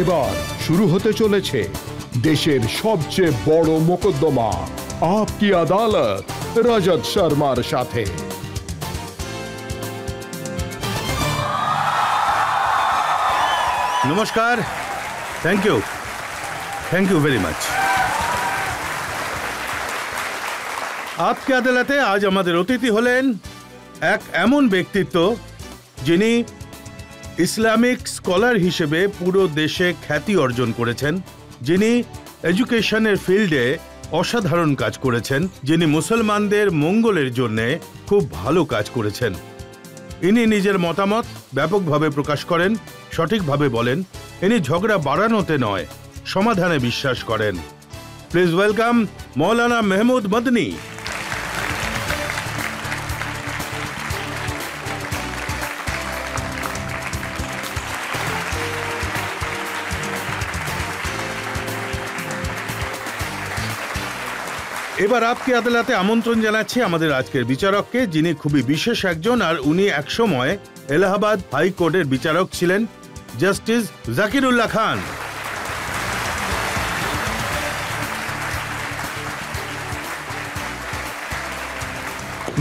এবার শুরু হতে চলেছে দেশের সবচেয়ে বড় মোকদ্দমা আপকি আদালত রজত শর্মার সাথে। নমস্কার, থ্যাংক ইউ ভেরি মাচ। আপকি আদালতে আজ আমাদের অতিথি হলেন এক এমন ব্যক্তিত্ব যিনি ইসলামিক স্কলার হিসেবে পুরো দেশে খ্যাতি অর্জন করেছেন, যিনি এডুকেশনের ফিল্ডে অসাধারণ কাজ করেছেন, যিনি মুসলমানদের মঙ্গলের জন্য খুব ভালো কাজ করেছেন। ইনি নিজের মতামত ব্যাপকভাবে প্রকাশ করেন, সঠিকভাবে বলেন। ইনি ঝগড়া বাড়ানোতে নয়, সমাধানে বিশ্বাস করেন। প্লিজ ওয়েলকাম মৌলানা মেহমুদ মদনী। এবার আপকি আদালতে আমন্ত্রণ জানাচ্ছি আমাদের আজকের বিচারককে, যিনি খুবই বিশেষ একজন, আর উনি একসময় এলাহাবাদ হাইকোর্টের বিচারক ছিলেন, জাস্টিস জাকিরুল্লাহ খান।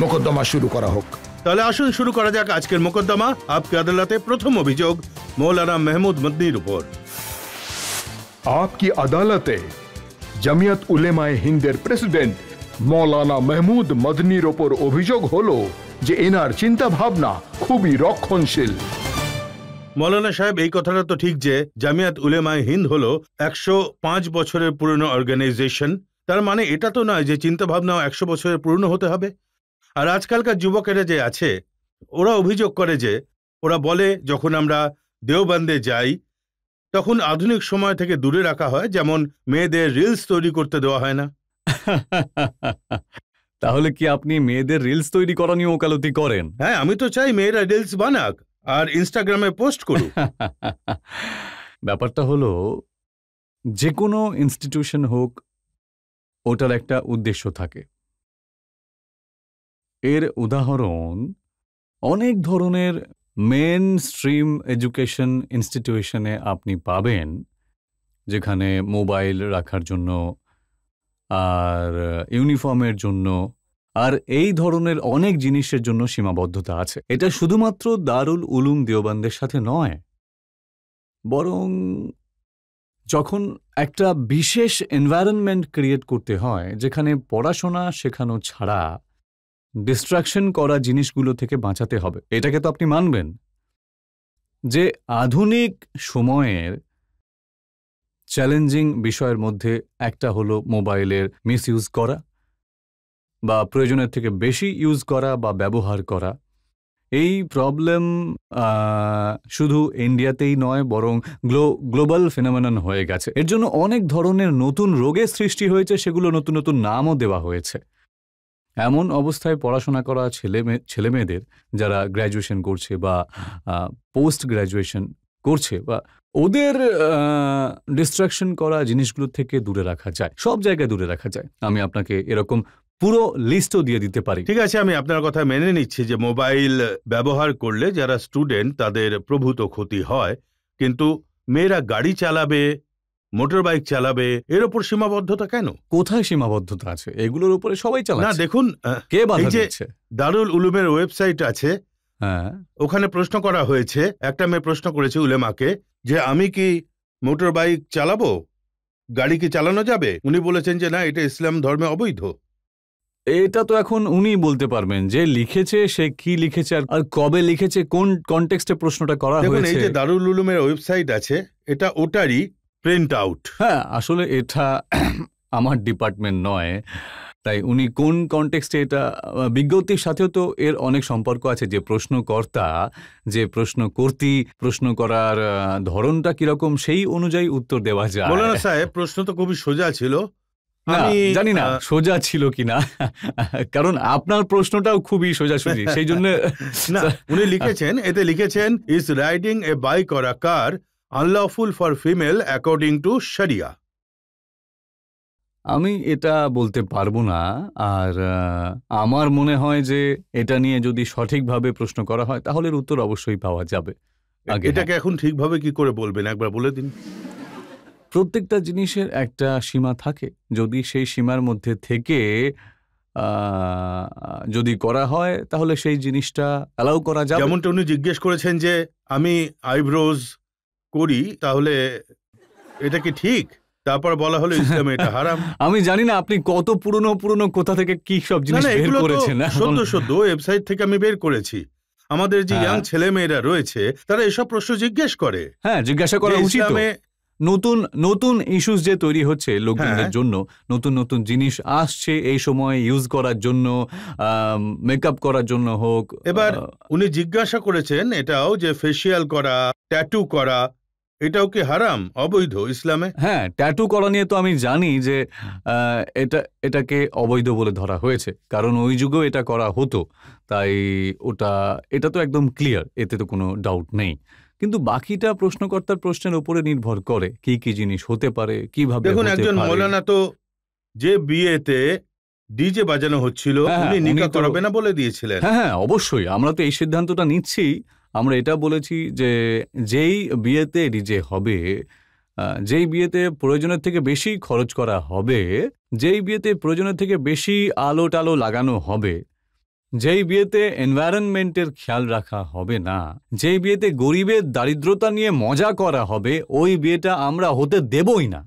মোকদ্দমা শুরু করা হোক। তাহলে আসুন শুরু করা যাক আজকের মোকদ্দমা। আপকি আদালতে প্রথম অভিযোগ মৌলানা মেহমুদ মদনীর উপর। আপকি আদালতে জামিয়াত উলেমায়ে হিন্দের প্রেসিডেন্ট মৌলানা মেহমুদ মদনীর ওপর অভিযোগ হলো যে এনার চিন্তা ভাবনা খুবই রক্ষণশীল। মৌলানা সাহেব, এই কথাটা তো ঠিক যে জামিয়াত উলেমায়ে হিন্দ হলো 105 বছরের পুরনো অর্গানাইজেশন। তার মানে এটা তো নয় যে চিন্তা ভাবনাও 100 বছরের পুরনো হতে হবে। আর আজকালকার যুবকেরা যে আছে, ওরা অভিযোগ করে যে, ওরা বলে যখন আমরা দেওবন্দে যাই তখন আধুনিক সময় থেকে দূরে রাখা হয়, যেমন মেয়েদের রিলস তৈরি করতে দেওয়া হয় না। তাহলে কি আপনি মেয়েদের রিলস তৈরি করা নিয়ে ওকালতি করেন? হ্যাঁ, আমি তো চাই মেয়েরা রিলস বানাক আর ইনস্টাগ্রামে পোস্ট করুক। ব্যাপারটা হলো, যে কোনো ইনস্টিটিউশন হোক, ওটার একটা উদ্দেশ্য থাকে। এর উদাহরণ অনেক ধরনের মেন স্ট্রিম এডুকেশন ইনস্টিটিউশনে আপনি পাবেন, যেখানে মোবাইল রাখার জন্য আর ইউনিফর্মের জন্য আর এই ধরনের অনেক জিনিসের জন্য সীমাবদ্ধতা আছে। এটা শুধুমাত্র দারুল উলুম দেওবন্দের সাথে নয়, বরং যখন একটা বিশেষ এনভায়রনমেন্ট ক্রিয়েট করতে হয় যেখানে পড়াশোনা শেখানো ছাড়া ডিস্ট্রাকশন করা জিনিসগুলো থেকে বাঁচাতে হবে, এটাকে তো আপনি মানবেন যে আধুনিক সময়ের চ্যালেঞ্জিং বিষয়ের মধ্যে একটা হলো মোবাইলের মিসইউজ করা বা প্রয়োজনের থেকে বেশি ইউজ করা বা ব্যবহার করা। এই প্রবলেম শুধু ইন্ডিয়াতেই নয়, বরং গ্লোবাল ফেনোমেনন হয়ে গেছে। এর জন্য অনেক ধরনের নতুন রোগের সৃষ্টি হয়েছে, সেগুলো নতুন নতুন নামও দেওয়া হয়েছে। এমন অবস্থায় পড়াশোনা করা ছেলেমেয়েদের যারা গ্র্যাজুয়েশন করছে বা পোস্ট গ্র্যাজুয়েশন করছে, বা ওদের ডিস্ট্রাকশন করা জিনিসগুলো থেকে দূরে রাখা যায়, সব জায়গায় দূরে রাখা যায়। আমি আপনাকে এরকম পুরো লিস্টও দিয়ে দিতে পারি। ঠিক আছে, আমি আপনার কথা মেনে নিচ্ছি যে মোবাইল ব্যবহার করলে যারা স্টুডেন্ট তাদের প্রভূত ক্ষতি হয়, কিন্তু মেয়েরা গাড়ি চালাবে, মোটর বাইক চালাবে, এর ওপর সীমাবদ্ধতা কেন? কোথায় সীমাবদ্ধতা আছে? এগুলোর উপরে সবাই চালাচ্ছে। না দেখুন, কে বাধা দিচ্ছে? দারুল উলুমের ওয়েবসাইট আছে, হ্যাঁ, ওখানে প্রশ্ন করা হয়েছে। একটা মেয়ে প্রশ্ন করেছে উলেমাকে যে আমি কি মোটর বাইক চালাবো, গাড়ি কি চালানো যাবে? উনি বলেছেন যে না, এটা ইসলাম ধর্মে অবৈধ। এটা তো এখন উনি বলতে পারবেন, যে লিখেছে সে কি লিখেছে আর কবে লিখেছে, কোন কনটেক্সটে প্রশ্নটা করা হয়েছে। দেখুন, এই যে দারুল উলুমের ওয়েবসাইট আছে, এটা ওটারই প্রিন্ট আউট। হ্যাঁ, আসলে এটা আমার ডিপার্টমেন্ট নয়, তাই উনি কোন কনটেক্সটে এটা, বিজ্ঞপ্তির সাথেও তো এর অনেক সম্পর্ক আছে। যে প্রশ্নকর্তা, যে প্রশ্নকর্ত্রী, প্রশ্ন করার ধরনটা কিরকম, সেই অনুযায়ী উত্তর দেওয়া যায়। মৌলানা সাহেব, প্রশ্ন তো খুবই সোজা ছিল। আমি জানি না সোজা ছিল কিনা, কারণ আপনার প্রশ্নটাও খুবই সোজাসুজি, সেই জন্য। না, উনি লিখেছেন, এতে লিখেছেন is riding A bike or a car unlawful for female according to শরিয়া। আমি এটা বলতে পারবো না। আর আমার মনে হয় যে এটা নিয়ে যদি সঠিকভাবে প্রশ্ন করা হয় তাহলে উত্তর অবশ্যই পাওয়া যাবে। এটাকে এখন ঠিকভাবে কি করে বলবেন, একবার বলে দিন। প্রত্যেকটা জিনিসের একটা সীমা থাকে, যদি সেই সীমার মধ্যে থেকে যদি করা হয় তাহলে সেই জিনিসটা অ্যালাউ করা যাবে। যেমনটা উনি জিজ্ঞেস করেছেন যে আমি আইব্রোজ করি, তাহলে এটা কি ঠিক? তারপর বলা হলো ইসলামে এটা হারাম। আমি জানি না আপনি কত পুরনো পুরনো কোথা থেকে কি সব না জিনিস না, বের এগুলো তো করেছেন। সদ্য ওয়েবসাইট থেকে আমি বের করেছি। আমাদের যে ইয়াং ছেলে মেয়েরা রয়েছে তারা এসব প্রশ্ন জিজ্ঞেস করে। হ্যাঁ, জিজ্ঞাসা করা যে উচিত। ইসলামে নতুন নতুন ইস্যুস যে তৈরি হচ্ছে লোকজনের হ্যাঁ। জন্য, নতুন নতুন জিনিস আসছে এই সময় ইউজ করার জন্য, মেকআপ করার জন্য হোক। এবার উনি জিজ্ঞাসা করেছেন এটাও যে ফেসিয়াল করা, ট্যাটু করা, এটাও কি হারাম, অবৈধ ইসলামে? হ্যাঁ, ট্যাটু করা নিয়ে তো আমি জানি যে এটাকে অবৈধ বলে ধরা হয়েছে, কারণ ওই যুগেও এটা করা হতো। তাই এটা তো একদম ক্লিয়ার, এতে তো কোনো ডাউট নেই। কিন্তু বাকিটা প্রশ্নকর্তার প্রশ্নের উপরে নির্ভর করে কি কি জিনিস হতে পারে, কিভাবে দেখুন, হতে একজন পারে। মৌলানা তো যে বিয়েতে ডিজে বাজানো হচ্ছিল উনি নিকাহ করাবে না বলে দিয়েছিলেন। হ্যাঁ, অবশ্যই আমরা তো এই সিদ্ধান্তটা নিচ্ছি। আমরা এটা বলেছি যে যেই বিয়েতে ডিজে হবে, যেই বিয়েতে প্রয়োজনের থেকে বেশি খরচ করা হবে, যেই বিয়েতে প্রয়োজনের থেকে বেশি আলো টালো লাগানো হবে, যেই বিয়েতে এনভায়রনমেন্টের খেয়াল রাখা হবে না, যেই বিয়েতে গরিবের দারিদ্রতা নিয়ে মজা করা হবে, ওই বিয়েটা আমরা হতে দেবই না।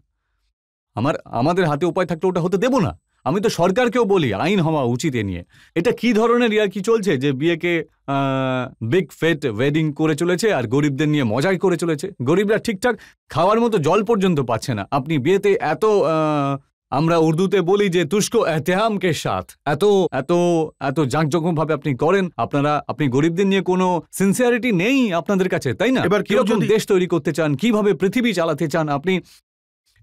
আমাদের হাতে উপায় থাকলে ওটা হতে দেব না। আমি তো সরকারকেও বলি আইন হওয়া উচিত এ নিয়ে। এটা কি ধরনের কি চলছে যে বিয়েকে বিগ ফেট ওয়েডিং করে চলেছে আর গরিবদের নিয়ে মজাই করে চলেছে। গরিবরা ঠিকঠাক খাওয়ার মতো জল পর্যন্ত পাচ্ছে না। আপনি বিয়েতে এত আমরা উর্দুতে বলি যে তুষ্কো এহতেহামকে সাথ এত এত এত জাঁকজমকভাবে আপনি করেন, আপনি গরিবদের নিয়ে কোনো সিনসিয়ারিটি নেই আপনাদের কাছে, তাই না? এবার কিরকম দেশ তৈরি করতে চান, কিভাবে পৃথিবী চালাতে চান, আপনি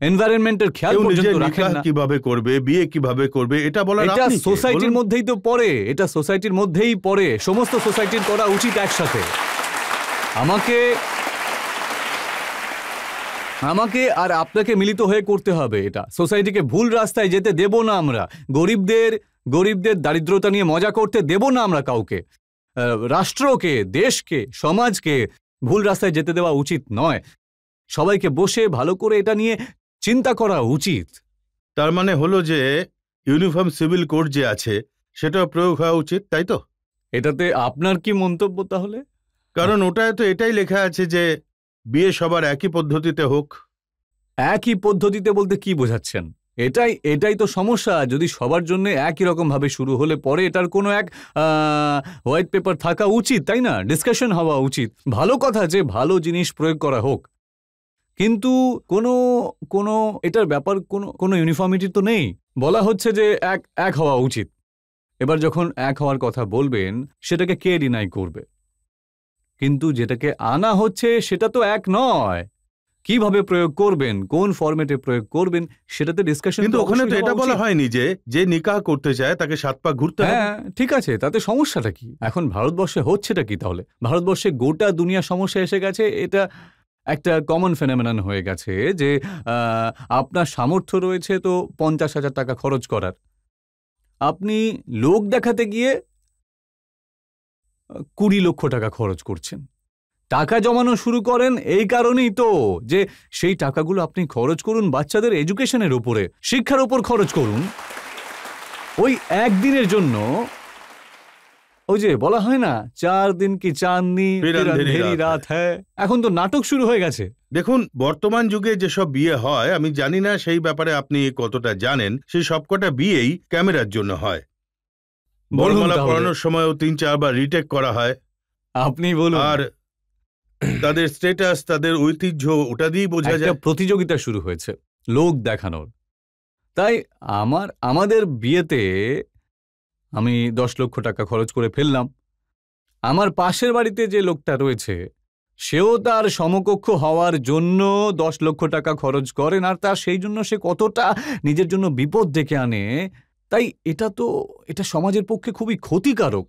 এনভায়রনমেন্টের খেয়াল পর্যন্ত রাখেন না। কিভাবে করবে, বিয়ে কিভাবে করবে, এটা বলার এটা সোসাইটির মধ্যেই তো পড়ে, এটা সোসাইটির মধ্যেই পড়ে। সমস্ত সোসাইটির করা উচিত একসাথে। আমাকে আর আপনাকে মিলিত হয়ে করতে হবে এটা। সোসাইটিকে ভুল রাস্তায় যেতে দেব না আমরা। গরিবদের দারিদ্রতা নিয়ে মজা করতে দেব না আমরা কাউকে। রাষ্ট্রকে, দেশকে, সমাজকে ভুল রাস্তায় যেতে দেওয়া উচিত নয়। সবাইকে বসে ভালো করে এটা নিয়ে চিন্তা করা উচিত। তার মানে হলো যে ইউনিফর্ম সিভিল কোড যে আছে সেটাও প্রয়োগ হওয়া উচিত, তাই তো? এটাতে আপনার কি মন্তব্য তাহলে? কারণ ওটায় তো এটাই লেখা আছে যে বিয়ে সবার একই পদ্ধতিতে হোক। একই পদ্ধতিতে বলতে কি বোঝাচ্ছেন? এটাই তো সমস্যা। যদি সবার জন্য একই রকম ভাবে শুরু হলে পরে এটার কোনো এক হোয়াইট পেপার থাকা উচিত, তাই না? ডিসকাশন হওয়া উচিত। ভালো কথা যে ভালো জিনিস প্রয়োগ করা হোক, কিন্তু কোনো এটার ব্যাপার কোনো ইউনিফর্মিটি তো নেই। বলা হচ্ছে যে এক হওয়া উচিত। এবার যখন এক হওয়ার কথা বলবেন সেটাকে কে ডিনাই করবে? কিন্তু যেটাকে আনা হচ্ছে সেটা তো এক নয়। কিভাবে প্রয়োগ করবেন, কোন ফরম্যাটে প্রয়োগ করবেন সেটাতে ডিসকাশন। কিন্তু ওখানে তো এটা বলা হয়নি যে নিকাহ করতে চায় তাকে 7 পা ঘুরতে হবে। হ্যাঁ, ঠিক আছে, তাতে সমস্যাটা কি? এখন ভারতবর্ষে হচ্ছেটা কি তাহলে? ভারতবর্ষে গোটা দুনিয়া সমস্যা এসে গেছে। এটা একটা কমন ফেনোমেনন হয়ে গেছে যে আপনার সামর্থ্য রয়েছে তো 50,000 টাকা খরচ করার, আপনি লোক দেখাতে গিয়ে 20 লক্ষ টাকা খরচ করছেন। টাকা জমানো শুরু করেন এই কারণেই তো যে সেই টাকাগুলো আপনি খরচ করুন বাচ্চাদের এডুকেশনের উপরে, শিক্ষার উপর খরচ করুন। ওই একদিনের জন্য ওই যে বলা হয় না 4 দিন কি চাঁদনি ফির আন্ধেরি রাত হ্যায়, এখন তো নাটক শুরু হয়ে গেছে। দেখুন, বর্তমান যুগে যেসব বিয়ে হয়, আমি জানি না সেই ব্যাপারে আপনি কতটা জানেন, সেই সবকটা বিয়েই ক্যামেরার জন্য হয়। বরমালা পড়ানোর সময়ও 3-4 বার রিটেক করা হয়। আপনি বলুন। আর তাদের স্ট্যাটাস, তাদের ঐতিহ্য, ওটা দিয়েই বোঝা যায়। প্রতিযোগিতা শুরু হয়েছে লোক দেখানোর। তাই আমাদের বিয়েতে আমি 10 লক্ষ টাকা খরচ করে ফেললাম। আমার পাশের বাড়িতে যে লোকটা রয়েছে সেও তার সমকক্ষ হওয়ার জন্য 10 লক্ষ টাকা খরচ করেন, আর তার সেই জন্য সে কতটা নিজের জন্য বিপদ ডেকে আনে। তাই এটা সমাজের পক্ষে খুবই ক্ষতিকারক।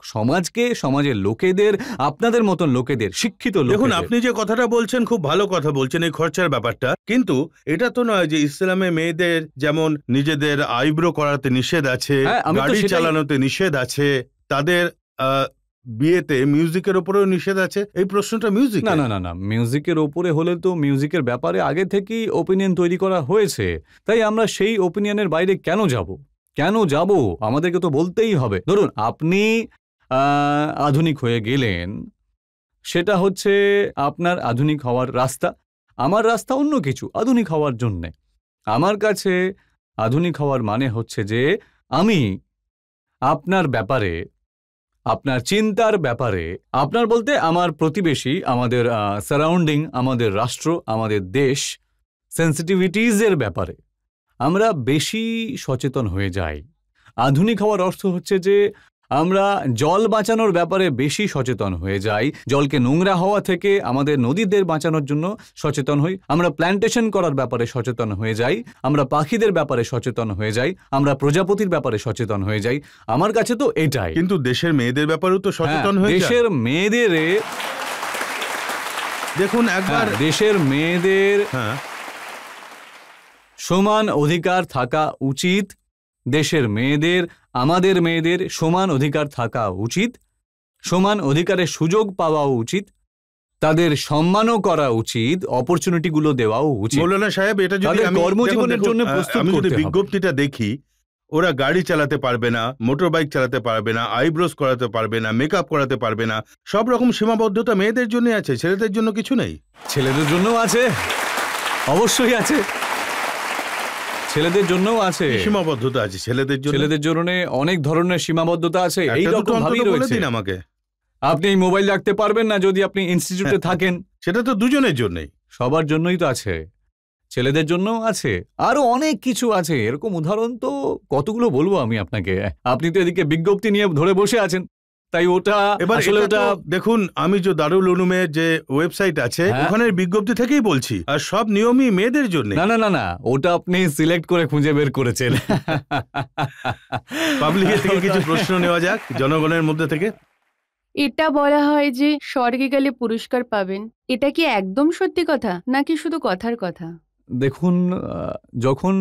সমাজের লোকেদের, আপনাদের মতন লোকেদের, শিক্ষিত লোকেদের। দেখুন, আপনি যে কথাটা বলছেন খুব ভালো কথা বলছেন, এই খরচার ব্যাপারটা, কিন্তু এটা তো নয় যে ইসলামে মেয়েদের যেমন নিজেদের আইব্রো করাতে নিষেধ আছে, গাড়ি চালানোতে নিষেধ আছে, তাদের বিয়েতে মিউজিকের ওপরেও নিষেধ আছে? এই প্রশ্নটা মিউজিক না না না না, মিউজিকের ওপরে হলে তো মিউজিকের ব্যাপারে আগে থেকেই ওপিনিয়ন তৈরি করা হয়েছে, তাই আমরা সেই ওপিনিয়নের বাইরে কেন যাব? আমাদেরকে তো বলতেই হবে। ধরুন আপনি আধুনিক হয়ে গেলেন, সেটা হচ্ছে আপনার আধুনিক হওয়ার রাস্তা, আমার রাস্তা অন্য কিছু আধুনিক হওয়ার জন্যে। আমার কাছে আধুনিক হওয়ার মানে হচ্ছে যে আমি আপনার ব্যাপারে, আপনার চিন্তার ব্যাপারে, আপনার বলতে আমার প্রতিবেশী, আমাদের সারাউন্ডিং, আমাদের রাষ্ট্র, আমাদের দেশ, সেন্সিটিভিটিজের ব্যাপারে আমরা বেশি সচেতন হয়ে যাই। আধুনিক হওয়ার অর্থ হচ্ছে যে আমরা জল বাঁচানোর ব্যাপারে বেশি সচেতন হয়ে যাই, জলকে নোংরা হওয়া থেকে আমাদের নদীদের বাঁচানোর জন্য সচেতন হই, আমরা প্ল্যান্টেশন করার ব্যাপারে সচেতন হয়ে যাই, আমরা পাখিদের ব্যাপারে সচেতন হয়ে যাই, আমরা প্রজাপতির ব্যাপারে সচেতন হয়ে যাই। আমার কাছে তো এটাই। কিন্তু দেশের মেয়েদের ব্যাপারেও তো সচেতন হয়ে যায়। দেশের মেয়েদের, দেখুন একবার দেশের মেয়েদের হ্যাঁ সমান অধিকার থাকা উচিত। দেশের মেয়েদের, আমাদের মেয়েদের সমান অধিকার থাকা উচিত, সমান অধিকারের সুযোগ পাওয়া উচিত, তাদের সম্মানও করা উচিত, অপরচুনিটিগুলো দেওয়াও উচিত। মৌলানা সাহেব, এটা যদি তাদের আমি কর্মজীবনের দেখুন, জন্য প্রস্তুত আমি যদি করতে হবে। বিজ্ঞপ্তিটা দেখি, ওরা গাড়ি চালাতে পারবে না, মোটর বাইক চালাতে পারবে না, আইব্রোস করাতে পারবে না, মেকআপ করাতে পারবে না, সব রকম সীমাবদ্ধতা মেয়েদের জন্য আছে, ছেলেদের জন্য কিছু নেই। ছেলেদের জন্যও আছে, অবশ্যই আছে, ছেলেদের জন্যও আছে। কি সীমাবদ্ধতা আছে ছেলেদের জন্য? ছেলেদের জন্য অনেক ধরনের সীমাবদ্ধতা আছে, এই একটা দুটো রকম ভাবেই অন্তত বলে রয়েছে। দিন আমাকে। আপনি এই মোবাইল রাখতে পারবেন না যদি আপনি ইনস্টিটিউটে থাকেন। সেটা তো দুজনের জন্যই। সবার জন্যই তো আছে, ছেলেদের জন্যও আছে, আরো অনেক কিছু আছে। এরকম উদাহরণ তো কতগুলো বলবো আমি আপনাকে। আপনি তো এদিকে বিজ্ঞপ্তি নিয়ে ধরে বসে আছেন, তাই ওটা এবার আসলে এটা তো দেখুন, আমি যে দারুল উলুমের যে ওয়েবসাইট আছে হ্যাঁ। ওখানে বিজ্ঞপ্তি থেকেই বলছি, আর সব নিয়মই মেয়েদের জন্য। না না না না, ওটা আপনি সিলেক্ট করে খুঁজে বের করেছেন। পাবলিকের থেকে কিছু প্রশ্ন নেওয়া যাক জনগণের মধ্যে থেকে। এটা বলা হয় যে স্বর্গে গেলে পুরস্কার পাবেন, এটা কি একদম সত্যি কথা নাকি শুধু কথার কথা? দেখুন, যখন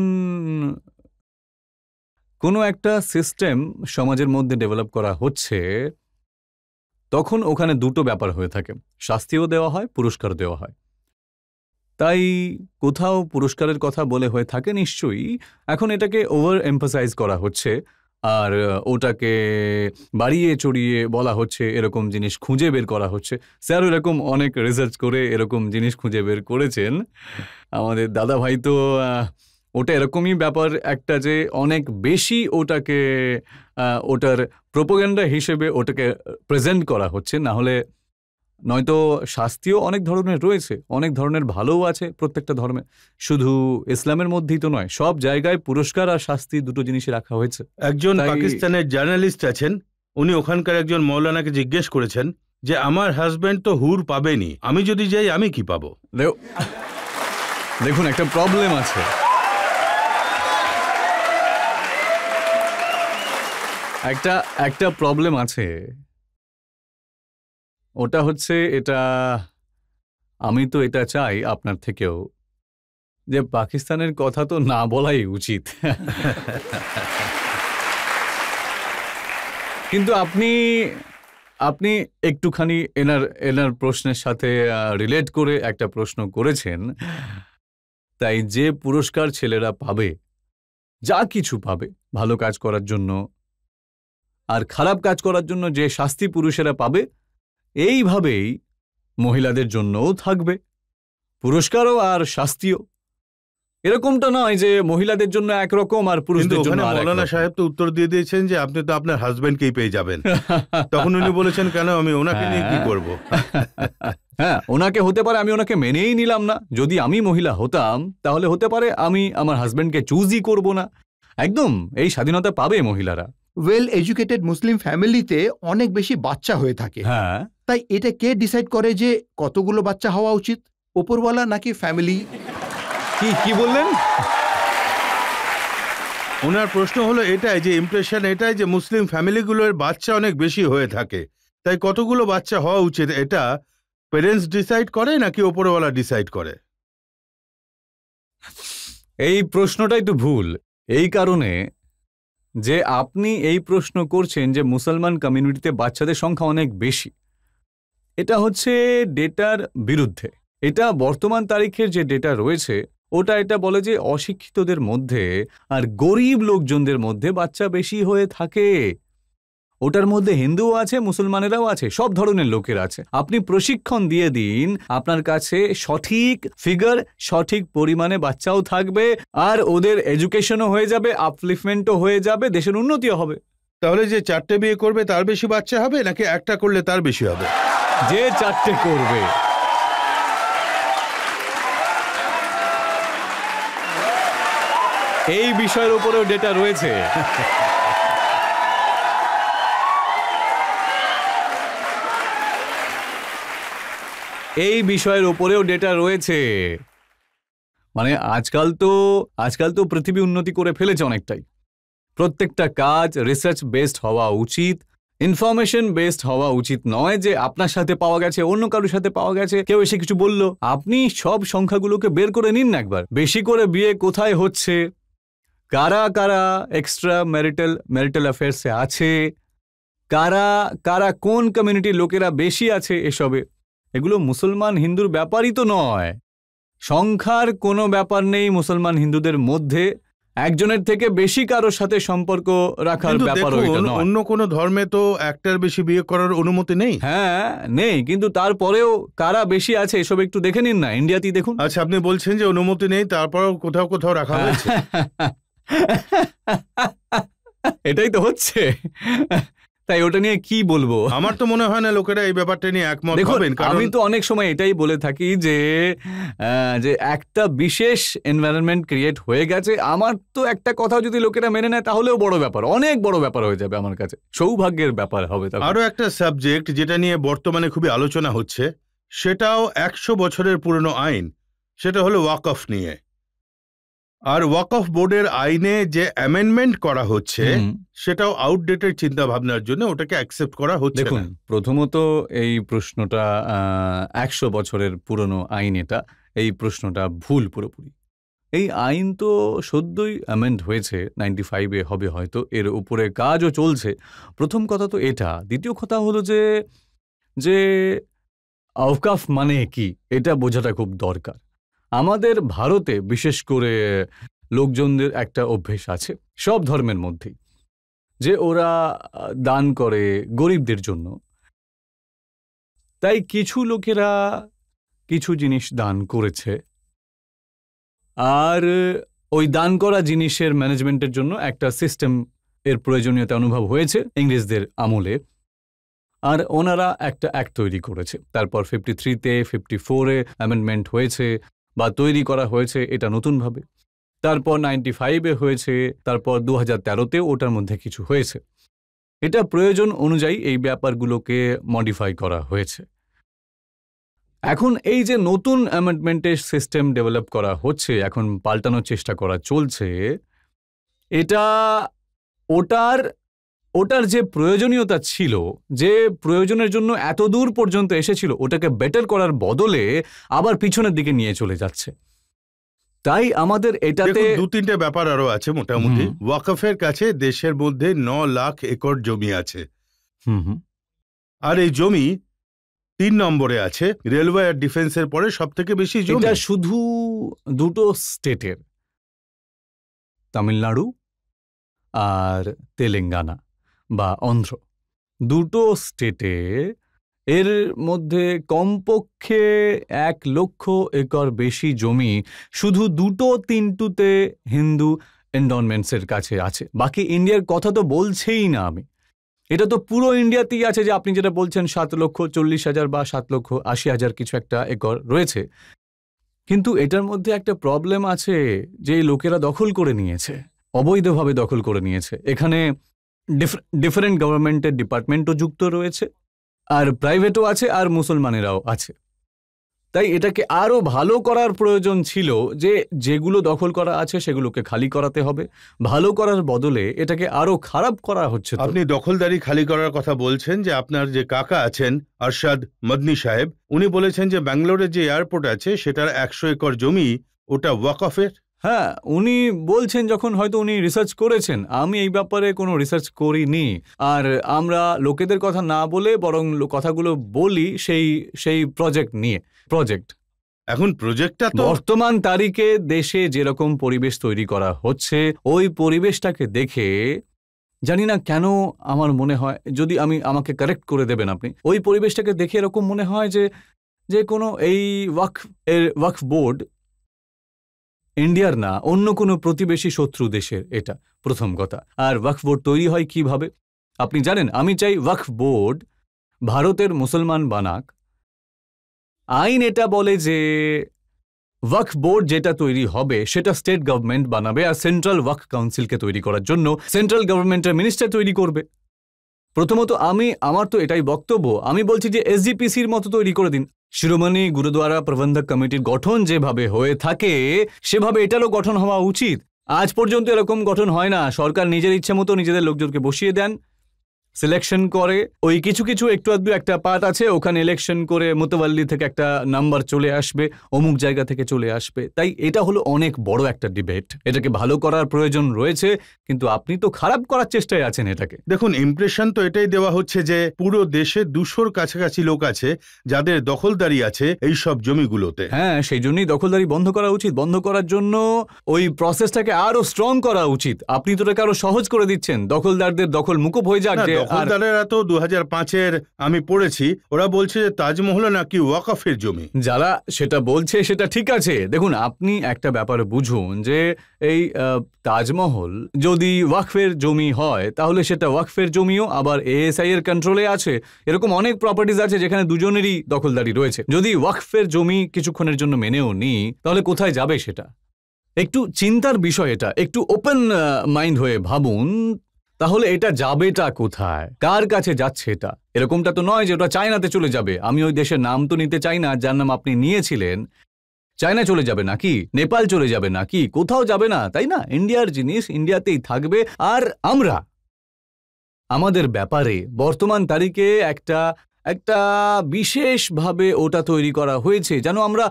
কোনো একটা সিস্টেম সমাজের মধ্যে ডেভেলপ করা হচ্ছে, তখন ওখানে দুটো ব্যাপার হয়ে থাকে, শাস্তিও দেওয়া হয়, পুরস্কার দেওয়া হয়। তাই কোথাও পুরস্কারের কথা বলে হয়ে থাকে নিশ্চয়ই, এখন এটাকে ওভার এমফাসাইজ করা হচ্ছে, আর ওটাকে বাড়িয়ে চড়িয়ে বলা হচ্ছে, এরকম জিনিস খুঁজে বের করা হচ্ছে। স্যার এরকম অনেক রিসার্চ করে এরকম জিনিস খুঁজে বের করেছেন। আমাদের দাদা ভাই তো ওটা এরকমই ব্যাপার একটা, যে অনেক বেশি ওটাকে ওটার প্রোপাগান্ডা হিসেবে ওটাকে প্রেজেন্ট করা হচ্ছে। না হলে নয়তো শাস্তিও অনেক ধরনের রয়েছে, অনেক ধরনের ভালোও আছে প্রত্যেকটা ধর্মে, শুধু ইসলামের মধ্যেই তো নয়, সব জায়গায় পুরস্কার আর শাস্তি দুটো জিনিসই রাখা হয়েছে। একজন পাকিস্তানের জার্নালিস্ট আছেন, উনি ওখানকার একজন মৌলানাকে জিজ্ঞেস করেছেন যে আমার হাজবেন্ড তো হুর পাবেনি, আমি যদি যাই আমি কি পাবো? দেখুন, একটা প্রবলেম আছে। একটা প্রবলেম আছে, ওটা হচ্ছে এটা, আমি তো এটা চাই আপনার থেকেও, যে পাকিস্তানের কথা তো না বলাই উচিত। কিন্তু আপনি একটুখানি এনার প্রশ্নের সাথে রিলেট করে একটা প্রশ্ন করেছেন। তাই যে পুরস্কার ছেলেরা পাবে, যা কিছু পাবে ভালো কাজ করার জন্য, আর খারাপ কাজ করার জন্য যে শাস্তি পুরুষেরা পাবে, এইভাবেই মহিলাদের জন্যও থাকবে পুরস্কারও আর শাস্তিও। এরকমটা নয় যে মহিলাদের জন্য একরকম আর পুরুষদের জন্য আরেক রকম। মৌলানা সাহেব তো উত্তর দিয়ে দিয়েছেন যে আপনি তো আপনার হাজবেন্ডকেই পেয়ে যাবেন। তখন উনি বলেছেন কেন আমি ওনাকে নিয়ে কি করব? হ্যাঁ, ওনাকে হতে পারে আমি ওনাকে মেনেই নিলাম না। যদি আমি মহিলা হতাম তাহলে হতে পারে আমি আমার হাজবেন্ডকে চুজই করব না। একদম এই স্বাধীনতা পাবে মহিলারা। ওয়েল এডুকেটেড মুসলিম ফ্যামিলিতে অনেক বেশি বাচ্চা হয়ে থাকে। হ্যাঁ, তাই এটা কে ডিসাইড করে যে কতগুলো বাচ্চা হওয়া উচিত, ওপরওয়ালা নাকি ফ্যামিলি? কি বললেন? ওনার প্রশ্ন হলো এটাই, যে ইমপ্রেশন এটাই যে মুসলিম ফ্যামিলিগুলোর বাচ্চা অনেক বেশি হয়ে থাকে, তাই কতগুলো বাচ্চা হওয়া উচিত এটা পেরেন্টস ডিসাইড করে নাকি ওপরওয়ালা ডিসাইড করে? এই প্রশ্নটাই তো ভুল। এই কারণে যে আপনি এই প্রশ্ন করছেন যে মুসলমান কমিউনিটিতে বাচ্চাদের সংখ্যা অনেক বেশি, এটা হচ্ছে ডেটার বিরুদ্ধে। এটা বর্তমান তারিখের যে ডেটা রয়েছে ওটা এটা বলে যে অশিক্ষিতদের মধ্যে আর গরিব লোকজনদের মধ্যে বাচ্চা বেশি হয়ে থাকে। ওটার মধ্যে হিন্দুও আছে, মুসলমানেরাও আছে, সব ধরনের লোকের আছে। আপনি প্রশিক্ষণ দিয়ে দিন, আপনার কাছে সঠিক ফিগার, সঠিক পরিমাণে বাচ্চাও থাকবে, আর ওদের এডুকেশনও হয়ে যাবে, আপলিফমেন্টও হয়ে যাবে, দেশের উন্নতিও হবে। তাহলে যে 4টে বিয়ে করবে তার বেশি বাচ্চা হবে, নাকি একটা করলে তার বেশি হবে? যে 4টে করবে। এই বিষয়ের উপরেও ডেটা রয়েছে। এই বিষয়ের উপরেও ডেটা রয়েছে। মানে আজকাল তো পৃথিবী উন্নতি করে ফেলেছে অনেকটাই। প্রত্যেকটা কাজ রিসার্চ বেসড হওয়া উচিত, ইনফরমেশন বেসড হওয়া উচিত নয় যে আপনার সাথে পাওয়া গেছে, অন্য কারোর সাথে পাওয়া গেছে, কেউ এসে কিছু বলল। আপনি সব সংখ্যাগুলোকে বের করে নিন না একবার। বেশি করে বিয়ে কোথায় হচ্ছে, কারা কারা এক্সট্রা ম্যারিটাল অ্যাফেয়ার্সে আছে, কারা কারা কোন কমিউনিটির লোকেরা বেশি আছে এসবে। এগুলো মুসলমান হিন্দুর ব্যাপারই তো নয়। সংখ্যার কোনো ব্যাপার নেই মুসলমান হিন্দুদের মধ্যে। একজনের থেকে বেশি কারোর সাথে সম্পর্ক রাখার ব্যাপার ওইটা নয়। অন্য কোনো ধর্মে তো একটার বেশি বিয়ে করার অনুমতি নেই। হ্যাঁ নেই, কিন্তু তারপরেও কারা বেশি আছে এসব একটু দেখে নিন না, ইন্ডিয়াতেই দেখুন। আচ্ছা, আপনি বলছেন যে অনুমতি নেই, তারপরেও কোথাও কোথাও রাখা হয়েছে। এটাই তো হচ্ছে। তাই ওটা নিয়ে কি বলবো? আমার তো মনে হয় না লোকেরা এই ব্যাপারটা নিয়ে একমত হবেন। আমি তো অনেক সময় এটাই বলে থাকি যে একটা বিশেষ এনভায়রনমেন্ট ক্রিয়েট হয়ে গেছে। আমার তো একটা কথা যদি লোকেরা মেনে নেয় তাহলেও বড় ব্যাপার, অনেক বড় ব্যাপার হয়ে যাবে আমার কাছে, সৌভাগ্যের ব্যাপার হবে। আরো একটা সাবজেক্ট যেটা নিয়ে বর্তমানে খুবই আলোচনা হচ্ছে, সেটাও 100 বছরের পুরনো আইন, সেটা হলো ওয়াকফ নিয়ে। আর ওয়াকফ বোর্ডের আইনে যে অ্যামেন্ডমেন্ট করা হচ্ছে সেটাও আউটডেটেড চিন্তা ভাবনার জন্য ওটাকে অ্যাকসেপ্ট করা হচ্ছে। দেখুন, প্রথমত এই প্রশ্নটা 100 বছরের পুরনো আইন, এই প্রশ্নটা ভুল পুরোপুরি। এই আইন তো সদ্যই অ্যামেন্ড হয়েছে, 95-এ হবে হয়তো, এর উপরে কাজও চলছে। প্রথম কথা তো এটা। দ্বিতীয় কথা হলো যে আওকাফ মানে কি, এটা বোঝাটা খুব দরকার। আমাদের ভারতে বিশেষ করে লোকজনদের একটা অভ্যেস আছে সব ধর্মের মধ্যেই, যে ওরা দান করে গরিবদের জন্য। তাই কিছু লোকেরা কিছু জিনিস দান করেছে, আর ওই দান করা জিনিসের ম্যানেজমেন্টের জন্য একটা সিস্টেম এর প্রয়োজনীয়তা অনুভব হয়েছে ইংরেজদের আমলে, আর ওনারা একটা অ্যাক্ট তৈরি করেছে। তারপর 53-তে 54-এ অ্যামেন্ডমেন্ট হয়েছে বা তৈরি করা হয়েছে এটা নতুনভাবে। তারপর 95-এ হয়েছে, তারপর 2013-তে ওটার মধ্যে কিছু হয়েছে। এটা প্রয়োজন অনুযায়ী এই ব্যাপারগুলোকে মডিফাই করা হয়েছে। এখন এই যে নতুন অ্যামেন্ডমেন্টের সিস্টেম ডেভেলপ করা হচ্ছে, এখন পাল্টানোর চেষ্টা করা চলছে, এটা ওটার যে প্রয়োজনীয়তা ছিল, যে প্রয়োজনের জন্য এত দূর পর্যন্ত এসেছিল, ওটাকে বেটার করার বদলে আবার পিছনের দিকে নিয়ে চলে যাচ্ছে। তাই আমাদের এটাতে 2-3টে ব্যাপার আরো আছে। মোটামুটি ওয়াকফের কাছে দেশের মধ্যে 9 লাখ একর জমি আছে, আর এই জমি 3 নম্বরে আছে। রেলওয়ে আর ডিফেন্সের পরে সব থেকে বেশি জমি। এটা শুধু দুটো স্টেটের, তামিলনাড়ু আর তেলেঙ্গানা বা অন্ধ্র, দুটো স্টেটে এর মধ্যে কমপক্ষে 1 লক্ষ একর বেশি জমি শুধু 2-3তে হিন্দু এন্ডনমেন্টসের কাছে আছে। বাকি ইন্ডিয়ার কথা তো বলছেই না আমি। এটা তো পুরো ইন্ডিয়াতেই আছে, যে আপনি যেটা বলছেন 7,40,000 বা 7,80,000 কিছু একটা একর রয়েছে। কিন্তু এটার মধ্যে একটা প্রবলেম আছে, যে লোকেরা দখল করে নিয়েছে, অবৈধভাবে দখল করে নিয়েছে। এখানে ডিফারেন্ট গভর্নমেন্টের ডিপার্টমেন্টও যুক্ত রয়েছে, আর প্রাইভেটও আছে, আর মুসলমানেরাও আছে। তাই এটাকে আরো ভালো করার প্রয়োজন ছিল, যে যেগুলো দখল করা আছে সেগুলোকে খালি করাতে হবে। ভালো করার বদলে এটাকে আরো খারাপ করা হচ্ছে। আপনি দখলদারি খালি করার কথা বলছেন, যে আপনার যে কাকা আছেন আরশাদ মদনী সাহেব, উনি বলেছেন যে ব্যাঙ্গালোরে যে এয়ারপোর্ট আছে সেটার 100 একর জমি ওটা ওয়াকফের। হ্যাঁ, উনি বলছেন যখন হয়তো উনি রিসার্চ করেছেন, আমি এই ব্যাপারে কোনো রিসার্চ করিনি। আর আমরা লোকেদের কথা না বলে বরং কথাগুলো বলি সেই প্রজেক্ট এখন প্রজেক্টটা তো বর্তমান তারিখে দেশে যেরকম পরিবেশ তৈরি করা হচ্ছে, ওই পরিবেশটাকে দেখে জানি না কেন আমার মনে হয়, যদি আমাকে কারেক্ট করে দেবেন আপনি, ওই পরিবেশটাকে দেখে এরকম মনে হয় যে কোনো এই ওয়াকফ বোর্ড ইন্ডিয়ার না, অন্য কোনো প্রতিবেশী শত্রু দেশের, এটা প্রথম কথা। আর ওয়াকফ বোর্ড তৈরি হয় কিভাবে আপনি জানেন? আমি চাই ওয়াকফ বোর্ড ভারতের মুসলমান বানাক। আইন এটা বলে যে ওয়াকফ বোর্ড যেটা তৈরি হবে সেটা স্টেট গভর্নমেন্ট বানাবে, আর সেন্ট্রাল ওয়াকফ কাউন্সিলকে তৈরি করার জন্য সেন্ট্রাল গভর্নমেন্টের মিনিস্টার তৈরি করবে। প্রথমত আমার তো এটাই বক্তব্য, আমি বলছি যে এসজিপিসির মতো তৈরি করে দিন। শিরোমণি গুরুদ্বারা প্রবন্ধক কমিটির গঠন যেভাবে হয়ে থাকে সেভাবে এটারও গঠন হওয়া উচিত। আজ পর্যন্ত এরকম গঠন হয় না। সরকার নিজের ইচ্ছে মতো নিজেদের লোকজনকে বসিয়ে দেন, সিলেকশন করে, ওই কিছু একটু আধটু একটা পার্ট আছে, ওখানে ইলেকশন করে মোতাবাল্লি থেকে একটা নাম্বার চলে আসবে, অমুক জায়গা থেকে চলে আসবে। তাই এটা হলো অনেক বড় একটা ডিবেট, এটাকে ভালো করার প্রয়োজন রয়েছে, কিন্তু আপনি তো খারাপ করার চেষ্টায় আছেন এটাকে। দেখুন, ইমপ্রেশন তো এটাই দেওয়া হচ্ছে যে পুরো দেশে 200-র কাছাকাছি লোক আছে যাদের দখলদারি আছে এই সব জমিগুলোতে। হ্যাঁ, সেই জন্যই দখলদারি বন্ধ করা উচিত। বন্ধ করার জন্য ওই প্রসেসটাকে আরো স্ট্রং করা উচিত। আপনি তো এটাকে আরো সহজ করে দিচ্ছেন, দখলদারদের দখল মুকুব হয়ে যাক। দখলদারেরা তো 2005-এর আমি পড়েছি, ওরা বলছে যে তাজমহল নাকি ওয়াকফের জমি। যারা সেটা বলছে সেটা ঠিক আছে। দেখুন, আপনি একটা ব্যাপারে বুঝুন যে এই তাজমহল যদি ওয়াকফের জমি হয় তাহলে সেটা ওয়াকফের জমিও আবার এএসআই এর কন্ট্রোলে আছে। এরকম অনেক প্রপার্টিজ আছে যেখানে দুজনেরই দখলদারি রয়েছে। যদি ওয়াকফের জমি কিছুক্ষণের জন্য মেনেও নি তাহলে কোথায় যাবে সেটা? একটু চিন্তার বিষয় এটা, একটু ওপেন মাইন্ড হয়ে ভাবুন, তাহলে এটা যাবেটা কোথায়, কার কাছে যাচ্ছে? এটা এরকমটা তো নয় যে ওটা চায়নাতে চলে যাবে। আমি ওই দেশের নাম তো নিতে চাই না যার নাম আপনি নিয়েছিলেন। চায়না চলে যাবে নাকি, নেপাল চলে যাবে নাকি? কোথাও যাবে না, তাই না? ইন্ডিয়ার জিনিস ইন্ডিয়াতেই থাকবে। আর আমরা আমাদের ব্যাপারে বর্তমান তারিখে একটা বিশেষভাবে ওটা তৈরি করা হয়েছে যেন আমরা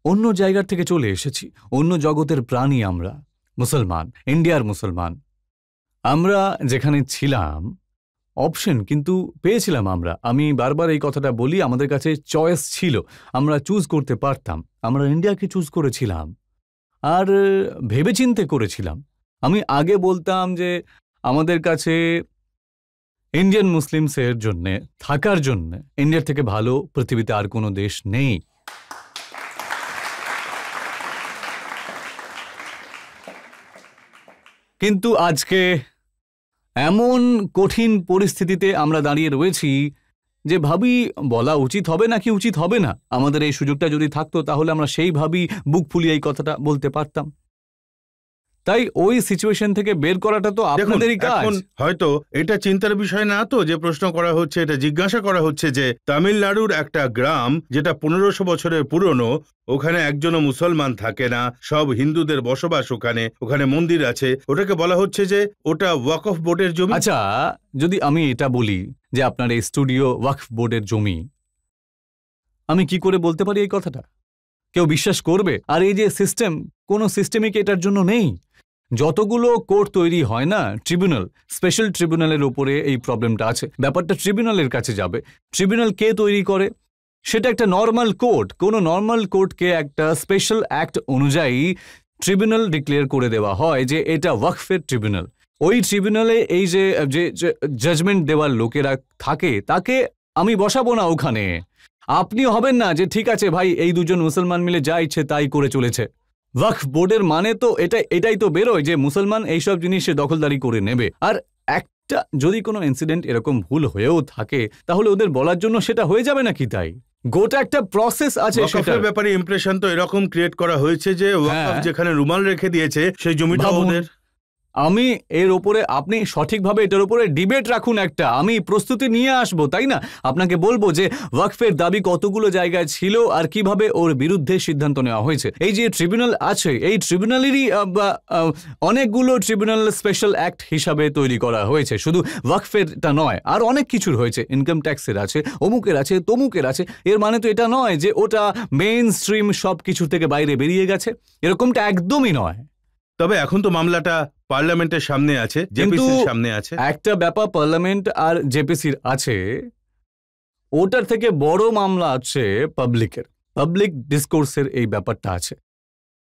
অন্য জায়গার থেকে চলে এসেছি, অন্য জগতের প্রাণী আমরা। মুসলমান, ইন্ডিয়ার মুসলমান। আমরা যেখানে ছিলাম অপশন কিন্তু পেয়েছিলাম আমরা। আমি বারবার এই কথাটা বলি, আমাদের কাছে চয়েস ছিল, আমরা চুজ করতে পারতাম। আমরা ইন্ডিয়াকে চুজ করেছিলাম আর ভেবেচিন্তে করেছিলাম। আমি আগে বলতাম যে আমাদের কাছে ইন্ডিয়ান মুসলিমসের জন্য থাকার জন্য ইন্ডিয়ার থেকে ভালো পৃথিবীতে আর কোনো দেশ নেই। কিন্তু আজকে এমন কঠিন পরিস্থিতিতে আমরা দাঁড়িয়ে রয়েছি যে ভাবি বলা উচিত হবে নাকি উচিত হবে না। আমাদের এই সুযোগটা যদি থাকতো তাহলে আমরা সেইভাবেই বুক ফুলিয়ে এই কথাটা বলতে পারতাম। তাই ওই সিচুয়েশন থেকে বের করাটা তো আপনাদেরই কাজ। হয়তো এটা চিন্তার বিষয় না তো যে প্রশ্ন করা হচ্ছে, এটা জিজ্ঞাসা করা হচ্ছে যে তামিলনাড়ুর একটা গ্রাম যেটা 1500 বছরের পুরনো, ওখানে একজনও মুসলমান থাকে না, সব হিন্দুদের বসবাস, ওখানে মন্দির আছে, ওটাকে বলা হচ্ছে যে ওটা ওয়াকফ বোর্ডের জমি। আচ্ছা, যদি আমি এটা বলি যে আপনার এই স্টুডিও ওয়াকফ বোর্ডের জমি, আমি কি করে বলতে পারি এই কথাটা? কেউ বিশ্বাস করবে? আর এই যে সিস্টেম, কোনো সিস্টেমই কি এটার জন্য নেই? যতগুলো কোর্ট তৈরি হয় না, ট্রিব্যুনাল, স্পেশাল ট্রিব্যুনালের উপরে এই প্রবলেমটা আছে। ব্যাপারটা ট্রিব্যুনালের কাছে যাবে। ট্রিব্যুনাল কে তৈরি করে? সেটা একটা নর্মাল কোর্ট। কোনো নর্মাল কোর্টকে একটা স্পেশাল অ্যাক্ট অনুযায়ী ট্রিব্যুনাল ডিক্লেয়ার করে দেওয়া হয় যে এটা ওয়াকফের ট্রিব্যুনাল। ওই ট্রিব্যুনালে এই যে জাজমেন্ট দেওয়ার লোকেরা থাকে, তাকে আমি বসাবো না ওখানে। আপনিও হবেন না যে ঠিক আছে ভাই, এই দুজন মুসলমান মিলে যা ইচ্ছে তাই করে চলেছে। ওয়াকফ বোর্ডের মানে তো এটাই তো বেরোয় যে মুসলমান এইসব জিনিসে দখলদারি করে নেবে। আর একটা যদি কোনো ইনসিডেন্ট এরকম ভুল হয়েও থাকে তাহলে ওদের বলার জন্য সেটা হয়ে যাবে নাকি? তাই গোটা একটা প্রসেস আছে। ওয়াকফের ব্যাপারে ইমপ্রেশন তো এরকম ক্রিয়েট করা হয়েছে যে ওয়াকফ যেখানে রুমাল রেখে দিয়েছে সেই জমিটা ওদের। আমি এর ওপরে আপনি সঠিকভাবে এটার উপরে ডিবেট রাখুন একটা, আমি প্রস্তুতি নিয়ে আসবো, তাই না? আপনাকে বলবো যে ওয়াকফের দাবি কতগুলো জায়গায় ছিল আর কিভাবে ওর বিরুদ্ধে সিদ্ধান্ত নেওয়া হয়েছে। এই যে ট্রিব্যুনাল আছে, এই ট্রিব্যুনালেরই অনেকগুলো ট্রিব্যুনাল স্পেশাল অ্যাক্ট হিসাবে তৈরি করা হয়েছে, শুধু ওয়াকফেরটা নয়, আর অনেক কিছুর হয়েছে, ইনকাম ট্যাক্সের আছে, অমুকের আছে, তমুকের আছে। এর মানে তো এটা নয় যে ওটা মেইন স্ট্রিম সব কিছুর থেকে বাইরে বেরিয়ে গেছে, এরকমটা একদমই নয়। তবে এখন তো মামলাটা পার্লামেন্টের সামনে আছে, জেপিসির সামনে আছে। একটা ব্যাপার পার্লামেন্ট আর জেপিসির আছে, ওটার থেকে বড় মামলা আছে পাবলিক ডিসকোর্সের এই ব্যাপারটা আছে,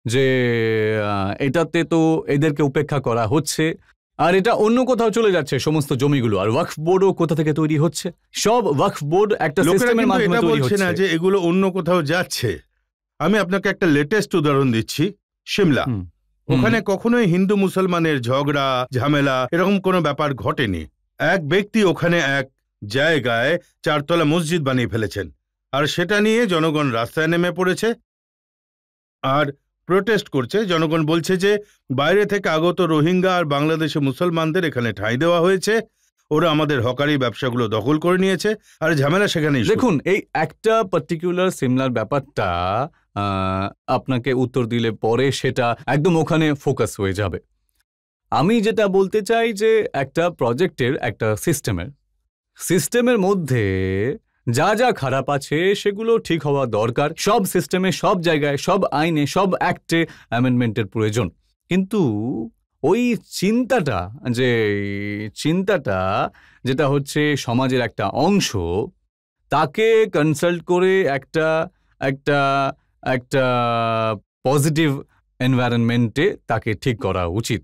যে এটাতে তো এদেরকে উপেক্ষা করা হচ্ছে আর এটা অন্য কোথাও চলে যাচ্ছে সমস্ত জমিগুলো। আর ওয়াকফ বোর্ডও কোথা থেকে তৈরি হচ্ছে, সব ওয়াকফ বোর্ড একটা সিস্টেমের মাধ্যমে তৈরি হচ্ছে না যে এগুলো অন্য কোথাও যাচ্ছে। আমি আপনাকে একটা লেটেস্ট উদাহরণ দিচ্ছি, সিমলা। ওখানে কখনোই হিন্দু মুসলমানের ঝগড়া ঝামেলা এরকম কোনো ব্যাপার ঘটেনি। এক ব্যক্তি ওখানে এক জায়গায় 4 তলা মসজিদ বানিয়ে ফেলেছেন, আর সেটা নিয়ে জনগণ রাস্তায় নেমে পড়েছে আর প্রোটেস্ট করছে। জনগণ বলছে যে বাইরে থেকে আগত রোহিঙ্গা আর বাংলাদেশি মুসলমানদের এখানে ঠাঁই দেওয়া হয়েছে, ওরা আমাদের হকারি ব্যবসাগুলো দখল করে নিয়েছে, আর ঝামেলা সেখানেই। দেখুন, এই একটা পার্টিকুলার সিমলার ব্যাপারটা আপনাকে উত্তর দিলে পরে সেটা একদম ওখানে ফোকাস হয়ে যাবে। আমি যেটা বলতে চাই যে একটা প্রজেক্টের একটা সিস্টেমের মধ্যে যা যা খারাপ আছে সেগুলো ঠিক হওয়া দরকার। সব সিস্টেমে, সব জায়গায়, সব আইনে, সব অ্যাক্টে অ্যামেন্ডমেন্টের প্রয়োজন। কিন্তু ওই চিন্তাটা যেটা হচ্ছে সমাজের একটা অংশ, তাকে কনসাল্ট করে একটা পজিটিভ এনভায়রনমেন্টে তাকে ঠিক করা উচিত।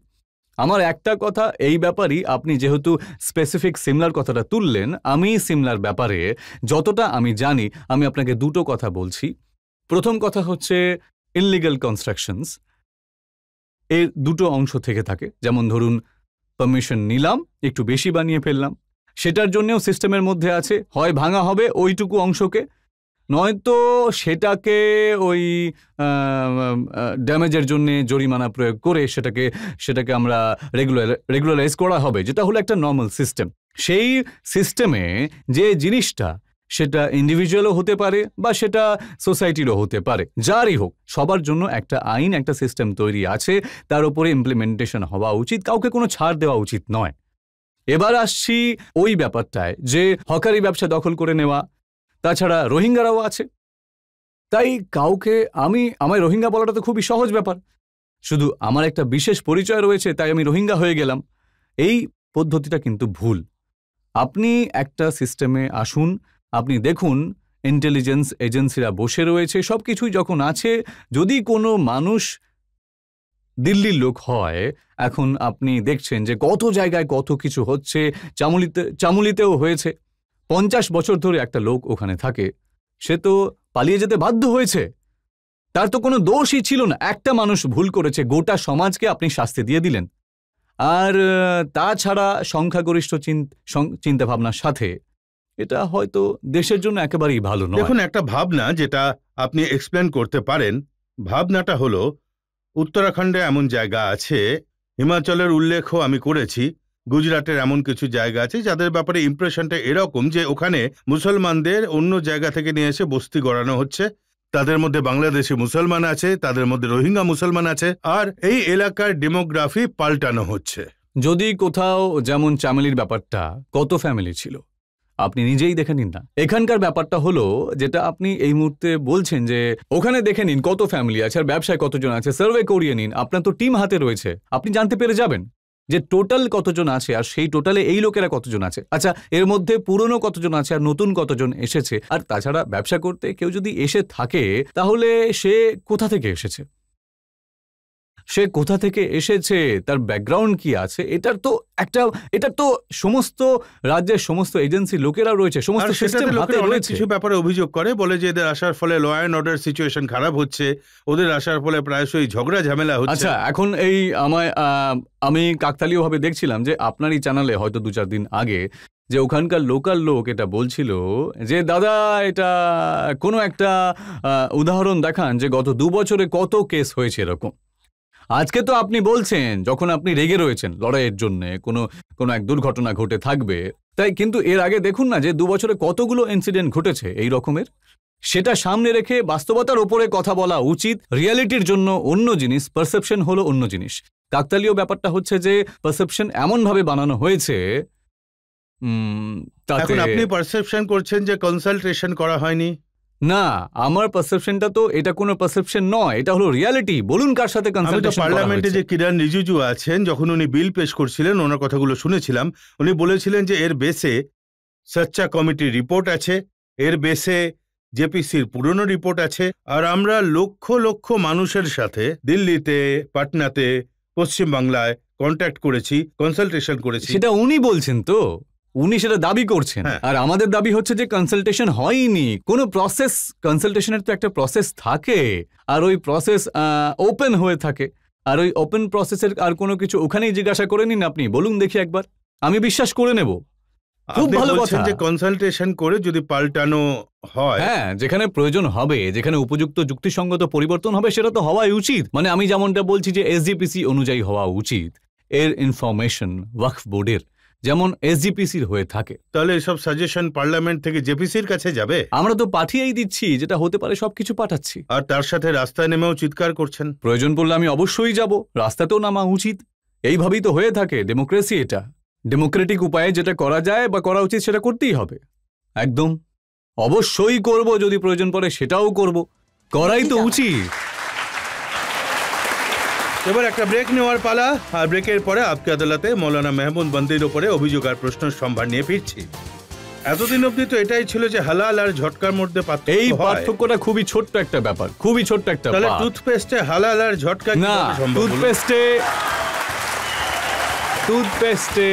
আমার একটা কথা এই ব্যাপারই, আপনি যেহেতু স্পেসিফিক সিমলার কথাটা তুললেন, আমি সিমলার ব্যাপারে যতটা আমি জানি আমি আপনাকে দুটো কথা বলছি। প্রথম কথা হচ্ছে ইনলিগাল কনস্ট্রাকশনস, এর দুটো অংশ থেকে থাকে। যেমন ধরুন, পারমিশন নিলাম, একটু বেশি বানিয়ে ফেললাম, সেটার জন্যও সিস্টেমের মধ্যে আছে, হয় ভাঙা হবে ওইটুকু অংশকে, নয়তো সেটাকে ওই ড্যামেজের জন্য জরিমানা প্রয়োগ করে সেটাকে আমরা রেগুলারাইজ করা হবে, যেটা হলো একটা নর্মাল সিস্টেম। সেই সিস্টেমে যে জিনিসটা, সেটা ইন্ডিভিজুয়ালও হতে পারে বা সেটা সোসাইটিরও হতে পারে, যারই হোক, সবার জন্য একটা আইন, একটা সিস্টেম তৈরি আছে, তার উপরে ইমপ্লিমেন্টেশন হওয়া উচিত, কাউকে কোনো ছাড় দেওয়া উচিত নয়। এবার আসছি ওই ব্যাপারটায় যে হকারি ব্যবসা দখল করে নেওয়া, তাছাড়া রোহিঙ্গারাও আছে। তাই আমায় রোহিঙ্গা বলাটা তো খুবই সহজ ব্যাপার, শুধু আমার একটা বিশেষ পরিচয় রয়েছে তাই আমি রোহিঙ্গা হয়ে গেলাম। এই পদ্ধতিটা কিন্তু ভুল। আপনি একটা সিস্টেমে আসুন, আপনি দেখুন ইন্টেলিজেন্স এজেন্সিরা বসে রয়েছে, সব কিছুই যখন আছে, যদি কোনো মানুষ দিল্লির লোক হয়, এখন আপনি দেখছেন যে কত জায়গায় কত কিছু হচ্ছে, চামুলিতেও হয়েছে। 50 বছর ধরে একটা লোক ওখানে থাকে, সে তো পালিয়ে যেতে বাধ্য হয়েছে, তার তো কোনো দোষই ছিল না। একটা মানুষ ভুল করেছে, গোটা সমাজকে আপনি শাস্তি দিয়ে দিলেন। আর তাছাড়া সংখ্যাগরিষ্ঠ চিন্তাভাবনার সাথে এটা হয়তো দেশের জন্য একেবারেই ভালো নয়। দেখুন, একটা ভাবনা যেটা আপনি এক্সপ্লেন করতে পারেন, ভাবনাটা হলো উত্তরাখণ্ডে এমন জায়গা আছে, হিমাচলের উল্লেখও আমি করেছি, গুজরাটের এমন কিছু জায়গা আছে যাদের ব্যাপারে ইমপ্রেশনটা এরকম যে ওখানে মুসলমানদের অন্য জায়গা থেকে নিয়ে এসে বস্তি গড়ানো হচ্ছে, তাদের মধ্যে বাংলাদেশি মুসলমান আছে, তাদের মধ্যে রোহিঙ্গা মুসলমান আছে, আর এই এলাকার ডেমোগ্রাফি পাল্টানো হচ্ছে। যদি কোথাও যেমন চামেলির ব্যাপারটা, কত ফ্যামিলি ছিল আপনি নিজেই দেখে নিন না। এখানকার ব্যাপারটা হলো যেটা আপনি এই মুহূর্তে বলছেন যে ওখানে দেখে নিন কত ফ্যামিলি আছে আর ব্যবসায় কতজন আছে, সার্ভে করিয়ে নিন, আপনার তো টিম হাতে রয়েছে, আপনি জানতে পেরে যাবেন যে টোটাল কতজন আছে আর সেই টোটালে এই লোকেরা কতজন আছে। আচ্ছা, এর মধ্যে পুরনো কতজন আছে আর নতুন কতজন এসেছে। আর তাছাড়া ব্যবসা করতে কেউ যদি এসে থাকে, তাহলে সে কোথা থেকে এসেছে, তার ব্যাকগ্রাউন্ড কি আছে, এটা তো সমস্ত রাজ্যের সমস্ত এজেন্সি লোকেরা রয়েছে, সমস্ত সিস্টেম হাতে রয়েছে। কিছু ব্যাপারে অভিযোগ করে, বলে যে এদের আসার ফলে ল অ্যান্ড অর্ডার সিচুয়েশন খারাপ হচ্ছে, ওদের আসার ফলে প্রায়শই ঝগড়া ঝামেলা হচ্ছে। আচ্ছা, এখন আমি কাকতালীয়ভাবে দেখছিলাম যে আপনারই চ্যানেলে হয়তো 2-4 দিন আগে যে ওখানকার লোকাল লোক এটা বলছিল যে দাদা, এটা কোনো একটা উদাহরণ দেখান যে গত 2 বছরে কত কেস হয়েছে এরকম। আজকে তো আপনি বলছেন যখন আপনি রেগে রয়েছেন লড়াইয়ের জন্য কোনো কোনো এক দুর্ঘটনা ঘটে থাকবে, তাই কিন্তু এর আগে দেখুন না যে 2 বছরে কতগুলো ইনসিডেন্ট ঘটেছে এই রকমের। সেটা সামনে রেখে বাস্তবতার ওপরে কথা বলা উচিত। রিয়ালিটির জন্য অন্য জিনিস, পারসেপশন হলো অন্য জিনিস। কাকতালীয় ব্যাপারটা হচ্ছে যে পারসেপশন এমন ভাবে বানানো হয়েছে তাতে এখন আপনি পারসেপশন করছেন যে কনসালটেশন করা হয়নি। না, আমার পারসেপশনটা তো এটা কোনো পারসেপশন নয়, এটা হলো রিয়ালিটি। বলুন কার সাথে আমি তো কনসালটেশন করা পার্লামেন্টে যে হয়েছে? কিরণ রিজিজু আছেন, যখন উনি বিল পেশ করছিলেন ওনার কথাগুলো শুনেছিলাম। উনি বলেছিলেন যে এর বেসে সচ্চা কমিটির রিপোর্ট আছে, এর বেসে জেপিসির পুরনো রিপোর্ট আছে, আর আমরা লক্ষ লক্ষ মানুষের সাথে দিল্লিতে, পাটনাতে, পশ্চিমবাংলায় কন্ট্যাক্ট করেছি, কনসালটেশন করেছি। সেটা উনি বলছেন তো, উনি সেটা দাবি করছেন। হ্যাঁ। আর আমাদের দাবি হচ্ছে যে কনসালটেশন হয়নি, কোনো প্রসেস, কনসালটেশনের তো একটা প্রসেস থাকে, আর ওই প্রসেস ওপেন হয়ে থাকে। আর ওই ওপেন প্রসেসের আর কোনো কিছু ওখানেই জিজ্ঞাসা করে নিন আপনি, বলুন দেখি একবার, আমি বিশ্বাস করে নেব। খুব আপনি ভালো বলছেন কথা। যে কনসালটেশন করে যদি পাল্টানো হয়। হ্যাঁ, যেখানে প্রয়োজন হবে, যেখানে উপযুক্ত যুক্তিসঙ্গত পরিবর্তন হবে, সেটা তো হওয়াই উচিত। মানে আমি যেমনটা বলছি যে এসজিপিসি অনুযায়ী হওয়া উচিত, এর ইনফরমেশন ওয়াকফ বোর্ডের যেমন এসজিপিসির হয়ে থাকে। তাহলে এসব সাজেশন পার্লামেন্ট থেকে জেপিসির কাছে যাবে, আমরা তো পাঠিয়েই দিচ্ছি, যেটা হতে পারে সবকিছু পাঠাচ্ছি। আর তার সাথে রাস্তায় নেমেও চিৎকার করছেন। প্রয়োজন পড়লে আমি অবশ্যই যাব, রাস্তাতেও নামা উচিত। এইভাবেই তো হয়ে থাকে ডেমোক্রেসি। এটা ডেমোক্রেটিক উপায়ে যেটা করা যায় বা করা উচিত সেটা করতেই হবে। একদম অবশ্যই করব, যদি প্রয়োজন পড়ে সেটাও করব, করাই তো উচিত। এবার একটা ব্রেক নেওয়ার পালা, আর ব্রেকের পরে আপকে আদালতে মৌলানা মেহমুদ বন্দির উপরে অভিযোগ আর প্রশ্ন সম্ভার নিয়ে ফিরছি। এতদিন অবধি তো এটাই ছিল যে হালাল আর ঝটকার মধ্যে এই পার্থক্য হয়। পার্থক্যটা খুবই ছোট্ট একটা ব্যাপার, খুবই ছোট্ট একটা তাহলে পার্ট। টুথপেস্টে হালাল আর ঝটকা না, কিভাবে সম্ভব হলো? টুথপেস্টে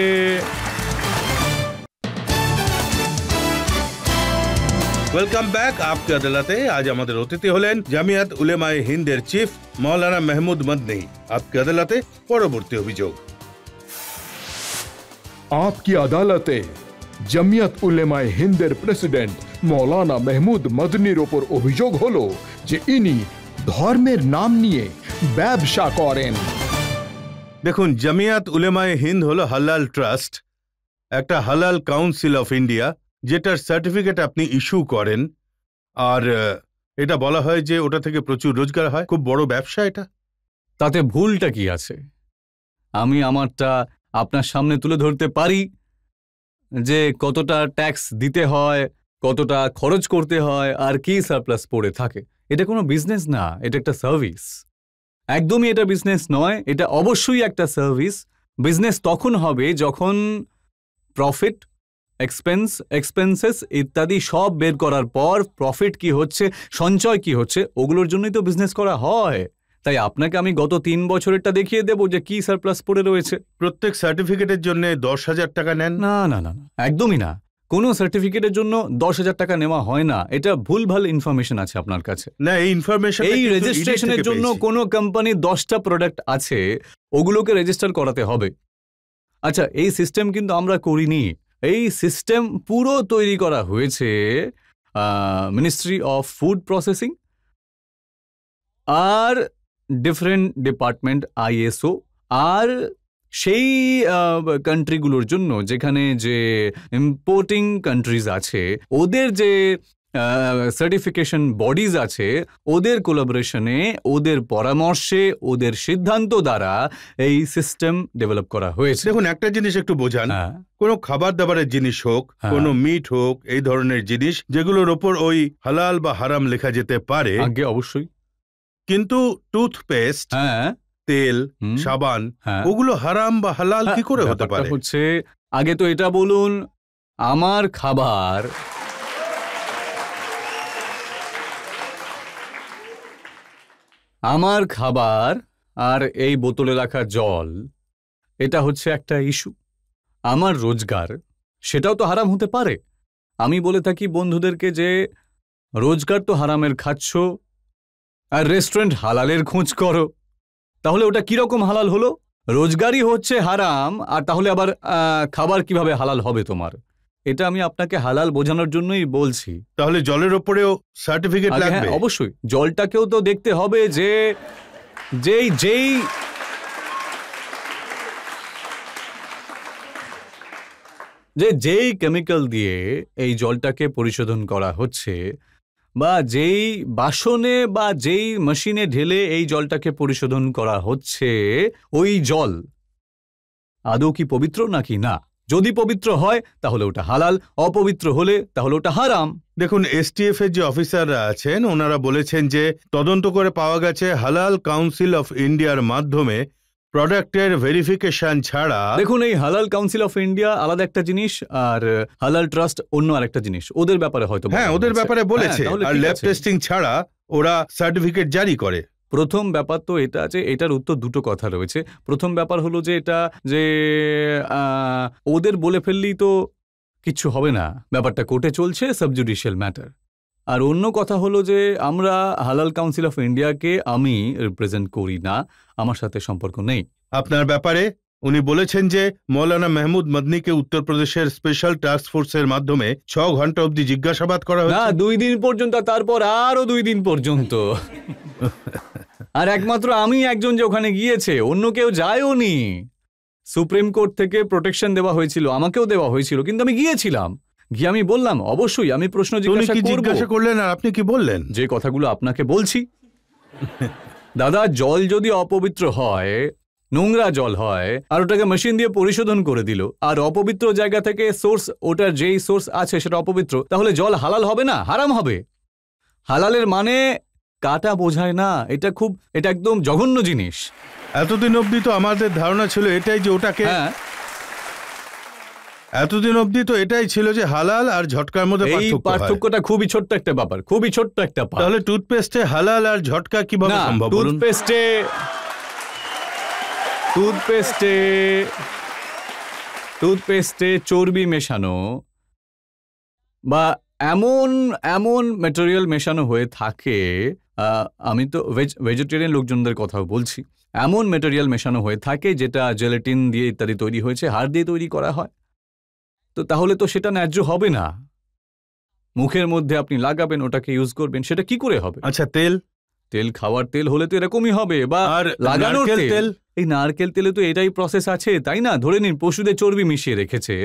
ওয়েলকাম ব্যাক আপকে আদালতে। আজ আমাদের অতিথি হলেন জামিয়াত উলেমায়ে হিন্দের চিফ মৌলানা মেহমুদ মদনী। আপকে আদালতে পরবর্তী অভিযোগ। आपकी আদালতে জমিয়ত উলেমায়ে হিন্দের প্রেসিডেন্ট মৌলানা মেহমুদ মদনীর ওপর অভিযোগ হলো যে ইনি ধর্মের নাম নিয়ে ব্যবসা করেন। দেখুন, জামিয়াত উলেমায়ে হিন্দ হলো হালাল ট্রাস্ট, একটা হালাল কাউন্সিল অফ ইন্ডিয়া, যেটার সার্টিফিকেট আপনি ইস্যু করেন। আর এটা বলা হয় যে ওটা থেকে প্রচুর রোজগার হয়, খুব বড় ব্যবসা এটা। তাতে ভুলটা কি আছে? আমি আমারটা আপনার সামনে তুলে ধরতে পারি যে কতটা ট্যাক্স দিতে হয়, কতটা খরচ করতে হয়, আর কি সারপ্লাস পড়ে থাকে। এটা কোনো বিজনেস না, এটা একটা সার্ভিস। একদমই এটা বিজনেস নয়, এটা অবশ্যই একটা সার্ভিস। বিজনেস তখন হবে যখন প্রফিট, এক্সপেন্সেস ইত্যাদি সব বের করার পর প্রফিট কি হচ্ছে, সঞ্চয় কি হচ্ছে, ওগুলোর জন্যই তো বিজনেস করা হয়। তাই আপনাকে আমি গত 3 বছরেরটা দেখিয়ে দেব যে কি সারপ্লাস পড়ে রয়েছে। প্রত্যেক সার্টিফিকেটের জন্য 10,000 টাকা নেন? না না না না, একদমই না। কোনো সার্টিফিকেটের জন্য 10,000 টাকা নেওয়া হয় না। এটা ভুলভাল ইনফরমেশন আছে আপনার কাছে। না, এই ইনফরমেশন এই রেজিস্ট্রেশনের জন্য কোনো কোম্পানির 10টা প্রোডাক্ট আছে, ওগুলোকে রেজিস্টার করাতে হবে। আচ্ছা, এই সিস্টেম কিন্তু আমরা করিনি। এই সিস্টেম পুরো তৈরি করা হয়েছে মিনিস্ট্রি অফ ফুড প্রসেসিং আর ডিফারেন্ট ডিপার্টমেন্ট, আইএসও, আর সেই কান্ট্রিগুলোর জন্য যেখানে যে ইম্পোর্টিং কান্ট্রিজ আছে, ওদের যে সার্টিফিকেশন বডিজ আছে, ওদের কোলাবোরেশনে, ওদের পরামর্শে, ওদের সিদ্ধান্ত দ্বারা এই সিস্টেম ডেভেলপ করা হয়েছে। দেখুন, একটা জিনিস একটু বোঝান। হ্যাঁ, কোনো খাবার দাবারের জিনিস হোক, হ্যাঁ। কোনো মিট হোক, এই ধরনের জিনিস যেগুলোর ওপর ওই হালাল বা হারাম লেখা যেতে পারে, আগে অবশ্যই। কিন্তু টুথপেস্ট, হ্যাঁ, তেল, হুম, সাবান, হ্যাঁ। ওগুলো হারাম বা হালাল কি করে হতে ব্যাপারটা পারে? হচ্ছে, আগে তো এটা বলুন, আমার খাবার আর এই বোতলে রাখা জল, এটা হচ্ছে একটা ইস্যু। আমার রোজগার, সেটাও তো হারাম হতে পারে। আমি বলে থাকি বন্ধুদেরকে যে রোজগার তো হারামের খাচ্ছ, আর রেস্টুরেন্ট হালালের খোঁজ করো। তাহলে ওটা কিরকম হালাল হলো? রোজগারই হচ্ছে হারাম, আর তাহলে আবার খাবার কিভাবে হালাল হবে তোমার? এটা আমি আপনাকে হালাল বোঝানোর জন্যই বলছি। তাহলে জলের ওপরেও সার্টিফিকেট আগে লাগবে? হ্যাঁ, অবশ্যই জলটাকেও তো দেখতে হবে যে যেই যেই যেই কেমিক্যাল দিয়ে এই জলটাকে পরিশোধন করা হচ্ছে বা যেই বাসনে বা যেই মেশিনে ঢেলে এই জলটাকে পরিশোধন করা হচ্ছে, ওই জল আদৌ কি পবিত্র নাকি না? যদি পবিত্র হয় তাহলে ওটা হালাল, অপবিত্র হলে তাহলে ওটা হারাম। দেখুন, এসটিএফ এর যে অফিসাররা আছেন ওনারা বলেছেন যে তদন্ত করে পাওয়া গেছে হালাল কাউন্সিল অফ ইন্ডিয়ার মাধ্যমে প্রোডাক্টের ভেরিফিকেশন ছাড়া। দেখুন, এই হালাল কাউন্সিল অফ ইন্ডিয়া আলাদা একটা জিনিস, আর হালাল ট্রাস্ট অন্য আরেকটা জিনিস। ওদের ব্যাপারে হয়তো হ্যাঁ, ওদের ব্যাপারে বলেছে, আর ল্যাব টেস্টিং ছাড়া ওরা সার্টিফিকেট জারি করে। প্রথম ব্যাপার তো এটা আছে, এটার উত্তর দুটো কথা রয়েছে। প্রথম ব্যাপার হলো যে এটা যে ওদের বলে ফেললেই তো কিচ্ছু হবে না, ব্যাপারটা কোর্টে চলছে, সাবজুডিশিয়াল ম্যাটার। আর অন্য কথা হলো যে আমরা হালাল কাউন্সিল অফ ইন্ডিয়াকে আমি রিপ্রেজেন্ট করি না, আমার সাথে সম্পর্ক নেই। আপনার ব্যাপারে উনি বলেছেন যে মৌলানা মেহমুদ মদনীকে উত্তরপ্রদেশের স্পেশাল টাস্ক ফোর্সের মাধ্যমে 6 ঘন্টা অবধি জিজ্ঞাসাবাদ করা না, হয়েছে। 2 দিন পর্যন্ত, তারপর আরো 2 দিন পর্যন্ত। আর একমাত্র আমি একজন যে ওখানে গিয়েছে, অন্য কেউ যায়ওনি। সুপ্রিম কোর্ট থেকে প্রোটেকশন দেওয়া হয়েছিল, আমাকেও দেওয়া হয়েছিল, কিন্তু আমি গিয়েছিলাম। গিয়ে আমি বললাম অবশ্যই আমি প্রশ্ন জিজ্ঞাসা করলেন, আর আপনি কি বললেন? যে কথাগুলো আপনাকে বলছি। দাদা, জল যদি অপবিত্র হয়, নোংরা জল হয়, আর ওটাকে মেশিন দিয়ে পরিশোধন করে দিল, আর অপবিত্র জায়গা থেকে সোর্স, ওটার যেই সোর্স আছে সেটা অপবিত্র, তাহলে জল হালাল হবে না, হারাম হবে। হালালের মানে কাটা বোঝায় না, এটা একদম জঘন্য জিনিস। এতদিন অবধি তো আমাদের ধারণা ছিল এটাই যে ওটাকে, এতদিন অবধি তো এটাই ছিল যে হালাল আর ঝটকার মধ্যে পার্থক্যটা খুবই ছোট্ট একটা ব্যাপার, খুবই ছোট্ট একটা। তাহলে টুথপেস্টে হালাল আর ঝটকা কিভাবে সম্ভব? টুথপেস্টে চর্বি মেশানো বা এমন ম্যাটেরিয়াল মেশানো হয়ে থাকে, আমি তো ভেজিটেরিয়ান লোকজনদের কথাও বলছি, এমন ম্যাটেরিয়াল মেশানো হয়ে থাকে যেটা জেলাটিন দিয়ে ইত্যাদি তৈরি হয়েছে, হাড় দিয়ে তৈরি করা হয়। তো তাহলে তো সেটা ন্যায্য হবে না। মুখের মধ্যে আপনি লাগাবেন, ওটাকে ইউজ করবেন, সেটা কি করে হবে? আচ্ছা, তেল খাওয়ার তেল হলে তো এরকমই হবে, বা লাগানোর তেল। এই নারকেল তেলে তো এটাই প্রসেস আছে, তাই না? ধরে নিন পশুদের চর্বি মিশিয়ে রেখেছে,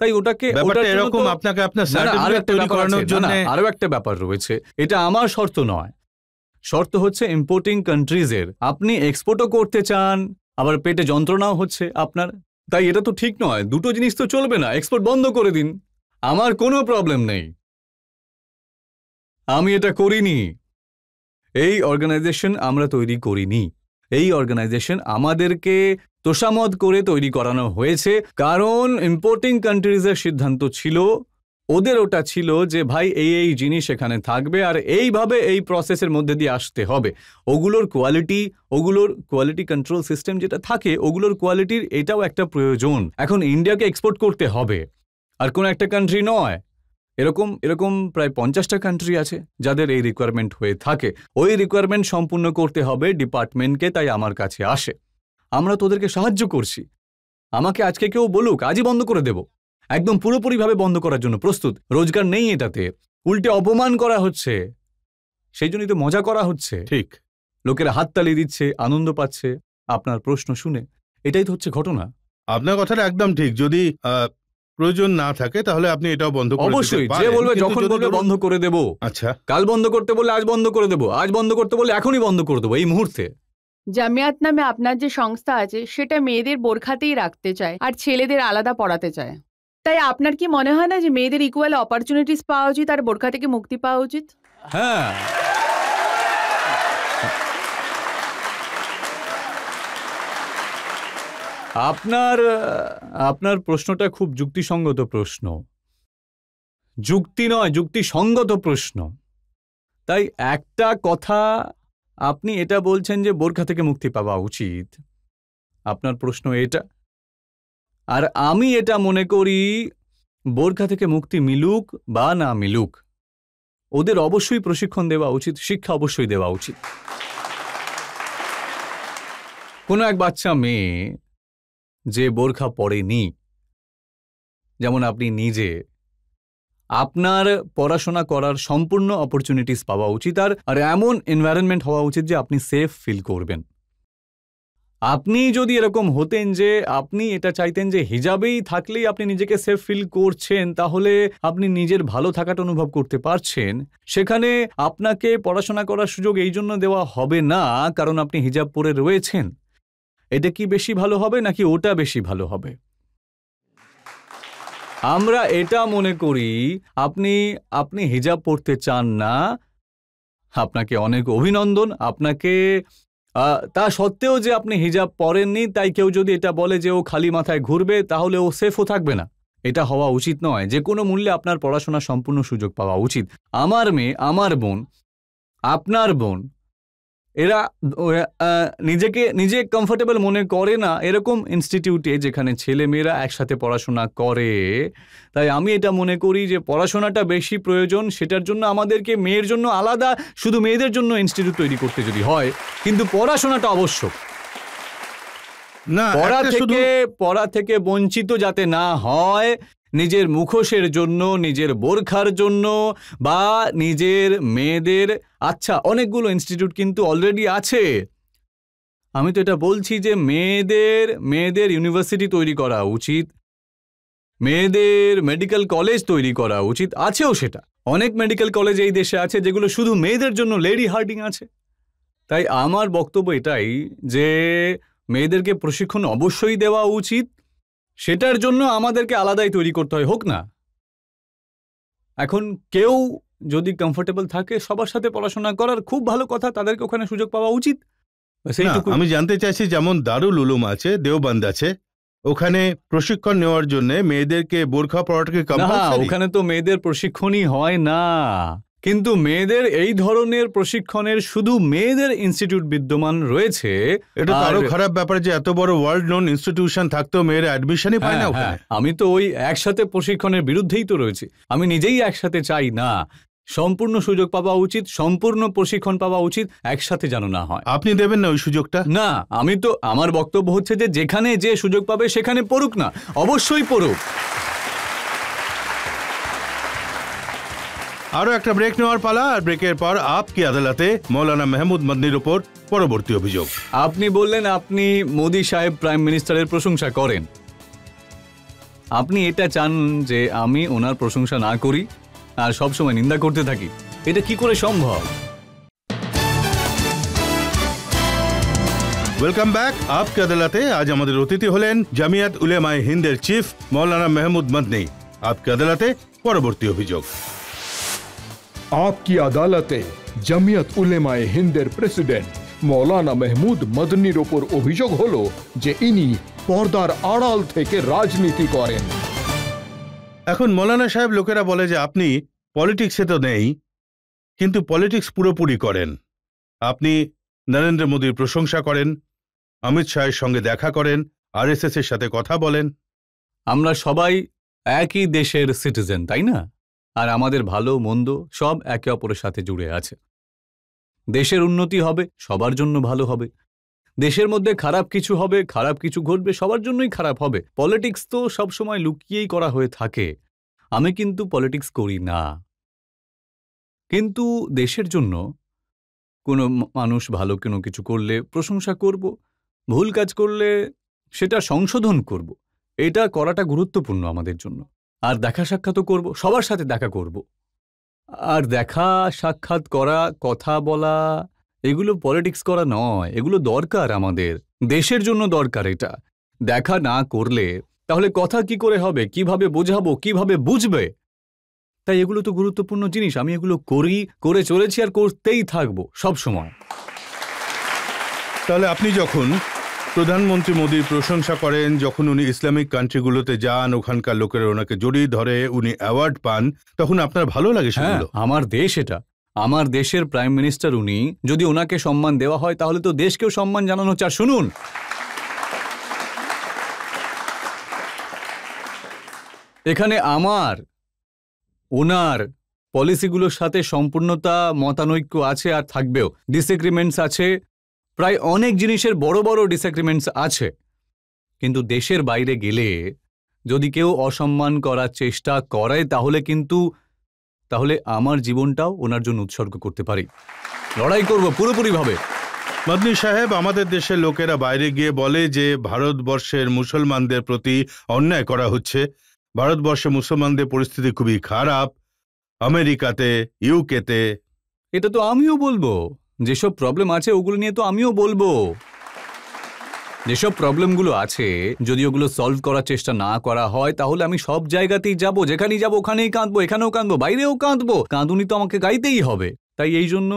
তাই ওটাকে এরকম আপনাকে আপনার সার্টিফিকেট তৈরি করানোর জন্য আরো একটা ব্যাপার রয়েছে। এটা আমার শর্ত নয়, শর্ত হচ্ছে ইম্পোর্টিং কান্ট্রিজের। আপনি এক্সপোর্টও করতে চান, আবার পেটে যন্ত্রণাও হচ্ছে আপনার, তাই এটা তো ঠিক নয়। দুটো জিনিস তো চলবে না, এক্সপোর্ট বন্ধ করে দিন, আমার কোনো প্রবলেম নেই, আমি এটা করিনি। এই অর্গানাইজেশন আমরা তৈরি করিনি, এই অর্গানাইজেশন আমাদেরকে তোষামদ করে তৈরি করানো হয়েছে, কারণ ইম্পোর্টিং কান্ট্রিজের সিদ্ধান্ত ছিল, ওদের ওটা ছিল যে ভাই এই জিনিস এখানে থাকবে, আর এইভাবে এই প্রসেসের মধ্যে দিয়ে আসতে হবে। ওগুলোর কোয়ালিটি কন্ট্রোল সিস্টেম যেটা থাকে, ওগুলোর কোয়ালিটির এটাও একটা প্রয়োজন। এখন ইন্ডিয়াকে এক্সপোর্ট করতে হবে, আর কোনো একটা কান্ট্রি নয়, এরকম প্রায় 50টা কান্ট্রি আছে যাদের এই রিকোয়ারমেন্ট হয়ে থাকে। ওই রিকোয়ারমেন্ট সম্পূর্ণ করতে হবে ডিপার্টমেন্টকে, তাই আমার কাছে আসে। আমরা তোদেরকে সাহায্য করছি। আমাকে আজকে কেউ বলুক আজই বন্ধ করে দেব, একদম পুরোপুরিভাবে বন্ধ করার জন্য প্রস্তুত। রোজগার নেই এটাতে, উল্টে অপমান করা হচ্ছে, সেই জন্যই তো মজা করা হচ্ছে। ঠিক, লোকেরা হাততালি দিচ্ছে, আনন্দ পাচ্ছে আপনার প্রশ্ন শুনে, এটাই তো হচ্ছে ঘটনা। আপনার কথাটা একদম ঠিক। যদি প্রয়োজন না থাকে তাহলে আপনি এটাও বন্ধ করে দিতে পারেন। অবশ্যই, যে বলবে যখন বলবে বন্ধ করে দেব। আচ্ছা, কাল বন্ধ করতে বললে আজ বন্ধ করে দেব, আজ বন্ধ করতে বললে এখনই বন্ধ করে দেবো, এই মুহূর্তে। জামিয়াত নামে আপনার যে সংস্থা আছে সেটা মেয়েদের বোরখাতেই রাখতে চায় আর ছেলেদের আলাদা পড়াতে চায়, তাই আপনার কি মনে হয় না যে মেয়েদের ইকুয়াল অপরচুনিটিস পাওয়া উচিত আর বোরখা থেকে মুক্তি পাওয়া উচিত? হ্যাঁ, আপনার প্রশ্নটা খুব যুক্তিসঙ্গত প্রশ্ন, যুক্তি নয় যুক্তিসঙ্গত প্রশ্ন। তাই একটা কথা, আপনি এটা বলছেন যে বোরখা থেকে মুক্তি পাওয়া উচিত, আপনার প্রশ্ন এটা, আর আমি এটা মনে করি বোরখা থেকে মুক্তি মিলুক বা না মিলুক, ওদের অবশ্যই প্রশিক্ষণ দেওয়া উচিত, শিক্ষা অবশ্যই দেওয়া উচিত। কোনো এক বাচ্চা মেয়ে যে বোরখা পরেনি, যেমন আপনি নিজে, আপনার পড়াশোনা করার সম্পূর্ণ অপরচুনিটিস পাওয়া উচিত, আর এমন এনভায়রনমেন্ট হওয়া উচিত যে আপনি সেফ ফিল করবেন। আপনি যদি এরকম হতেন যে আপনি এটা চাইতেন যে হিজাবেই থাকলেই আপনি নিজেকে সেফ ফিল করছেন, তাহলে আপনি নিজের ভালো থাকাটা অনুভব করতে পারছেন। সেখানে আপনাকে পড়াশোনা করার সুযোগ এই জন্য দেওয়া হবে না কারণ আপনি হিজাব পরে রয়েছেন। এটা কি বেশি ভালো হবে নাকি ওটা বেশি ভালো হবে? আমরা এটা মনে করি আপনি হিজাব পরতে চান না, আপনাকে অনেক অভিনন্দন। আপনাকে তা সত্ত্বেও যে আপনি হিজাব পরেননি তাই কেউ যদি এটা বলে যে ও খালি মাথায় ঘুরবে, তাহলে ও সেফও থাকবে না। এটা হওয়া উচিত নয়। যে কোনো মূল্যে আপনার পড়াশোনার সম্পূর্ণ সুযোগ পাওয়া উচিত। আমার মেয়ে, আমার বোন, আপনার বোন, এরা নিজে কমফোর্টেবল মনে করে না এরকম ইনস্টিটিউটে যেখানে ছেলে মেয়েরা একসাথে পড়াশোনা করে। তাই আমি এটা মনে করি যে পড়াশোনাটা বেশি প্রয়োজন। সেটার জন্য আমাদেরকে মেয়ের জন্য আলাদা, শুধু মেয়েদের জন্য ইনস্টিটিউট তৈরি করতে যদি হয়, কিন্তু পড়াশোনাটা আবশ্যক। না, পড়া থেকে বঞ্চিত যাতে না হয়, নিজের মুখোশের জন্য, নিজের বোরখার জন্য বা নিজের মেয়েদের। আচ্ছা, অনেকগুলো ইনস্টিটিউট কিন্তু অলরেডি আছে। আমি তো এটা বলছি যে মেয়েদের ইউনিভার্সিটি তৈরি করা উচিত, মেয়েদের মেডিকেল কলেজ তৈরি করা উচিত। আছেও সেটা, অনেক মেডিকেল কলেজ এই দেশে আছে যেগুলো শুধু মেয়েদের জন্য, লেডি হার্ডিং আছে। তাই আমার বক্তব্য এটাই যে মেয়েদেরকে প্রশিক্ষণ অবশ্যই দেওয়া উচিত। সেটার জন্য আমাদেরকে আলাদাই তৈরি করতে হয়, হোক না। এখন কেউ যদি কমফোর্টেবল থাকে সবার সাথে পড়াশোনা করার, খুব ভালো কথা, তাদেরকে ওখানে সুযোগ পাওয়া উচিত। আমি জানতে চাইছি, যেমন দারুল উলুম আছে, দেওবন্দ আছে, ওখানে প্রশিক্ষণ নেওয়ার জন্য মেয়েদেরকে বোরখা পরাটাকে কম্পালসারি? ওখানে তো মেয়েদের প্রশিক্ষণই হয় না, কিন্তু মেয়েদের এই ধরনের প্রশিক্ষণের শুধু মেয়েদের ইনস্টিটিউট বিদ্যমান রয়েছে। এটা তো আরো খারাপ ব্যাপার যে এত বড় ওয়ার্ল্ড নোন ইনস্টিটিউশন থাকতেও মেয়েরা অ্যাডমিশনই পায় না ওখানে। আমি তো ওই একসাথে প্রশিক্ষণের বিরুদ্ধেই তো রয়েছি। আমি নিজেই একসাথে চাই না। সম্পূর্ণ সুযোগ পাওয়া উচিত, সম্পূর্ণ প্রশিক্ষণ পাওয়া উচিত, একসাথে যেন না হয়। আপনি দেবেন না ওই সুযোগটা? না, আমার বক্তব্য হচ্ছে যে যেখানে যে সুযোগ পাবে সেখানে পড়ুক না, অবশ্যই পড়ুক। আরো একটা ব্রেক নেওয়ার পালা, আর ব্রেকের পর আপ কি আদালতে মৌলানা মেহমুদ মদনির উপর পরবর্তী অভিযোগ। আপনি বললেন আপনি মোদি সাহেব প্রাইম মিনিস্টারের প্রশংসা করেন। আপনি এটা চান যে আমি ওনার প্রশংসা না করি আর সবসময় নিন্দা করতে থাকি? এটা কি করে সম্ভব? Welcome back. আপ কি আদালতে আজ আমাদের অতিথি হলেন জামিয়াত উলেমায়ে হিন্দের চিফ মৌলানা মেহমুদ মদনি। আপ কি আদালতে পরবর্তী অভিযোগ। आपकी আদালতে জামিয়াত উলেমায়ে হিন্দের প্রেসিডেন্ট মৌলানা মেহমুদ মদনির ওপর অভিযোগ হলো যে ইনি পর্দার আড়াল থেকে রাজনীতি করেন। এখন মৌলানা সাহেব, লোকেরা বলে যে আপনি পলিটিক্সে তো নেই, কিন্তু পলিটিক্স পুরোপুরি করেন। আপনি নরেন্দ্র মোদীর প্রশংসা করেন, অমিত শাহের সঙ্গে দেখা করেন, আরএসএস এর সাথে কথা বলেন। আমরা সবাই একই দেশের সিটিজেন, তাই না? আর আমাদের ভালো মন্দ সব একে অপরের সাথে জুড়ে আছে। দেশের উন্নতি হবে, সবার জন্য ভালো হবে। দেশের মধ্যে খারাপ কিছু হবে, খারাপ কিছু ঘটবে, সবার জন্যই খারাপ হবে। পলিটিক্স তো সবসময় লুকিয়েই করা হয়ে থাকে। আমি কিন্তু পলিটিক্স করি না, কিন্তু দেশের জন্য কোনো মানুষ ভালো কোনো কিছু করলে প্রশংসা করব, ভুল কাজ করলে সেটা সংশোধন করব। এটা করাটা গুরুত্বপূর্ণ আমাদের জন্য। আর দেখা সাক্ষাৎও করব, সবার সাথে দেখা করব। আর দেখা সাক্ষাৎ করা, কথা বলা, এগুলো পলিটিক্স করা নয়, এগুলো দরকার, আমাদের দেশের জন্য দরকার। এটা দেখা না করলে তাহলে কথা কি করে হবে, কিভাবে বোঝাবো, কিভাবে বুঝবে? তাই এগুলো তো গুরুত্বপূর্ণ জিনিস। আমি এগুলো করে চলেছি আর করতেই থাকবো সব সময়। তাহলে আপনি যখন প্রধানমন্ত্রী মোদীর প্রশংসা করেন, যখন উনি ইসলামিক কান্ট্রিগুলোতে যান, ওখানকার লোকেরা ওনাকে জড়িয়ে ধরে, উনি অ্যাওয়ার্ড পান, তখন আপনার ভালো লাগে সেগুলো? আমার দেশ, এটা আমার দেশের প্রাইম মিনিস্টার। উনি যদি ওনাকে সম্মান দেওয়া হয় তাহলে তো দেশকেও সম্মান জানানো চাই। শুনুন, এখানে আমার ওনার পলিসিগুলোর সাথে সম্পূর্ণতা মতানৈক্য আছে আর থাকবেও। ডিসএগ্রিমেন্টস আছে, প্রায় অনেক জিনিসের বড় বড় ডিসএগ্রিমেন্টস আছে। কিন্তু দেশের বাইরে গেলে যদি কেউ অসম্মান করার চেষ্টা করে তাহলে আমার জীবনটাও ওনার জন্য উৎসর্গ করতে পারি, লড়াই করব পুরোপুরিভাবে। মদনী সাহেব, আমাদের দেশের লোকেরা বাইরে গিয়ে বলে যে ভারতবর্ষের মুসলমানদের প্রতি অন্যায় করা হচ্ছে, ভারতবর্ষে মুসলমানদের পরিস্থিতি খুবই খারাপ, আমেরিকাতে, ইউকেতে। এটা তো আমিও বলবো, যেসব প্রবলেম আছে ওগুলো নিয়ে তো আমিও বলবো। যেসব প্রবলেমগুলো আছে যদি ওগুলো সলভ করার চেষ্টা না করা হয় তাহলে আমি সব জায়গাতেই যাব, যেখানেই যাব ওখানেই কাঁদবো, এখানেও কাঁদবো, বাইরেও কাঁদবো, কাঁদুনি তো আমাকে গাইতেই হবে। তাই এই জন্য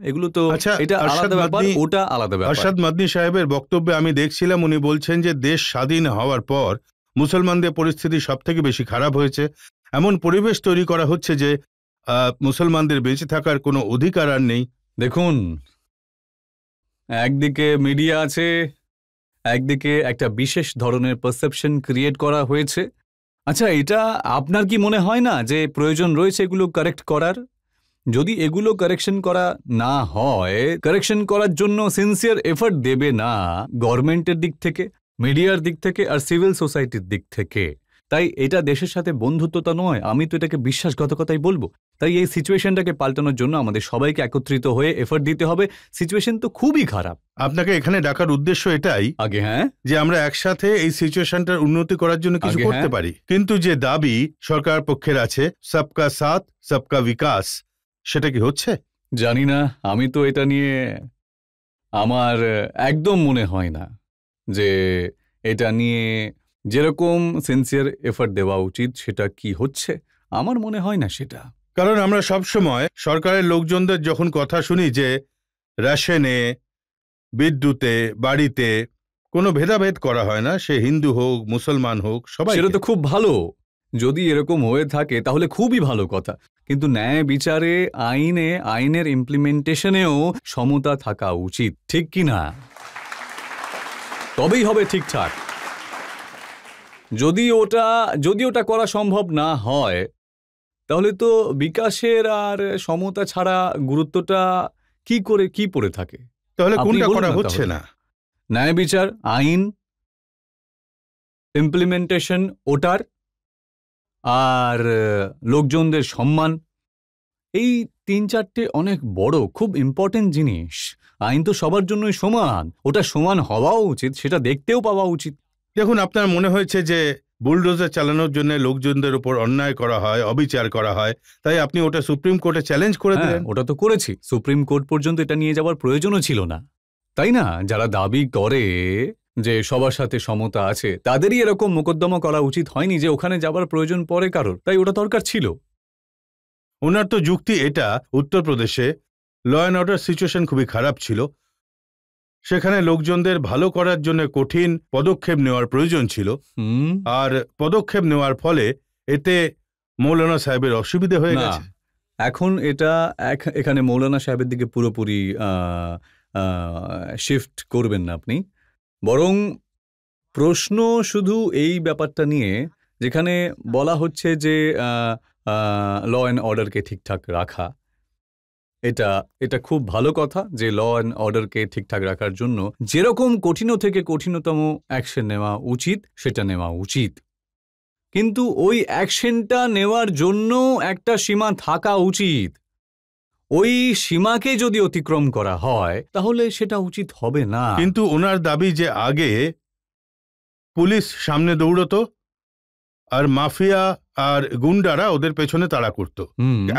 এগুলো তো এটা আলাদা ব্যাপার, ওটা আলাদা ব্যাপার। আরশাদ মদনী সাহেবের বক্তব্যে আমি দেখছিলাম উনি বলছেন যে দেশ স্বাধীন হওয়ার পর মুসলমানদের পরিস্থিতি সব থেকে বেশি খারাপ হয়েছে, এমন পরিবেশ তৈরি করা হচ্ছে যে মুসলমানদের বেঁচে থাকার কোনো অধিকার আর নেই। দেখুন, একদিকে মিডিয়া আছে, একদিকে একটা বিশেষ ধরনের পারসেপশন ক্রিয়েট করা হয়েছে। আচ্ছা, এটা আপনার কি মনে হয় না যে প্রয়োজন রয়েছে এগুলো কারেক্ট করার? যদি এগুলো কারেকশন করা না হয়, কারেকশন করার জন্য সিনসিয়ার এফর্ট দেবে না গভর্নমেন্টের দিক থেকে, মিডিয়ার দিক থেকে আর সিভিল সোসাইটির দিক থেকে, তাই এটা দেশের সাথে বন্ধুত্বতা নয়, আমি তো এটাকে বিশ্বাসঘাতকতাই বলবো। তাই এই সিচুয়েশনটাকে পাল্টানোর জন্য আমাদের সবাইকে একত্রিত হয়ে এফর্ট দিতে হবে। সিচুয়েশন তো খুবই খারাপ। আপনাকে এখানে ডাকার উদ্দেশ্য এটাই আগে হ্যাঁ, যে আমরা একসাথে এই সিচুয়েশনটার উন্নতি করার জন্য কিছু করতে পারি। কিন্তু যে দাবি সরকার পক্ষের আছে, সবকা সাথ সবকা বিকাশ, সেটা কি হচ্ছে? জানি না, আমি তো এটা নিয়ে আমার একদম মনে হয় না যে এটা নিয়ে যেরকম সিনসিয়ার এফর্ট দেওয়া উচিত সেটা কি হচ্ছে, আমার মনে হয় না সেটা। কারণ আমরা সবসময় সরকারের লোকজনদের যখন কথা শুনি যে রেশনে, বিদ্যুতে, বাড়িতে কোনো ভেদাভেদ করা হয় না, সে হিন্দু হোক মুসলমান হোক সবাই। সেটা তো খুব ভালো, যদি এরকম হয়ে থাকে তাহলে খুবই ভালো কথা। কিন্তু ন্যায় বিচারে, আইনের ইমপ্লিমেন্টেশনেও সমতা থাকা উচিত, ঠিক কি না? তবেই হবে ঠিকঠাক। যদি ওটা করা সম্ভব না হয় তাহলে তো বিকাশের আর সমতা ছাড়া গুরুত্বটা কি পড়ে থাকে? তাহলে কোনটা করা হচ্ছে না? ন্যায় বিচার, আইন ইমপ্লিমেন্টেশন ওটার, আর লোকজনদের সম্মান, এই ৩-৪টে অনেক বড় খুব ইম্পর্টেন্ট জিনিস। আইন তো সবার জন্যই সমান, ওটা সমান হওয়াও উচিত, সেটা দেখতেও পাওয়া উচিত। দেখুন, আপনার মনে হয়েছে যে বুলডোজার চালানোর জন্য লোকজনদের উপর অন্যায় করা হয়, অবিচার করা হয়, তাই আপনি ওটা সুপ্রিম কোর্টে চ্যালেঞ্জ করে দিলেন। ওটা তো করেছি, সুপ্রিম কোর্ট পর্যন্ত এটা নিয়ে যাওয়ার প্রয়োজনও ছিল না, তাই না? যারা দাবি করে যে সবার সাথে সমতা আছে তাদেরই এরকম মোকদ্দমা করা উচিত হয়নি যে ওখানে যাবার প্রয়োজন পড়ে কারোর, তাই ওটা দরকার ছিল। ওনার তো যুক্তি এটা, উত্তরপ্রদেশে ল অ্যান্ড অর্ডার সিচুয়েশন খুবই খারাপ ছিল, সেখানে লোকজনদের ভালো করার জন্য কঠিন পদক্ষেপ নেওয়ার প্রয়োজন ছিল, আর পদক্ষেপ নেওয়ার ফলে এতে মৌলানা সাহেবের অসুবিধা হয়ে গেছে। এখন এটা এখানে মৌলানা সাহেবের দিকে পুরোপুরি শিফট করবেন না আপনি, বরং প্রশ্ন শুধু এই ব্যাপারটা নিয়ে যেখানে বলা হচ্ছে যে ল অ্যান্ড অর্ডারকে ঠিকঠাক রাখা, এটা খুব ভালো কথা যে ল অ্যান্ড অর্ডারকে ঠিকঠাক রাখার জন্য যেরকম কঠিন থেকে কঠিনতম অ্যাকশন নেওয়া উচিত সেটা নেওয়া উচিত, কিন্তু ওই অ্যাকশনটা নেওয়ার জন্য একটা সীমা থাকা উচিত। ওই সীমাকে যদি অতিক্রম করা হয় তাহলে সেটা উচিত হবে না। কিন্তু ওনার দাবি যে আগে পুলিশ সামনে দৌড়তো আর মাফিয়া আর গুন্ডারা ওদের পেছনে তাড়া করত,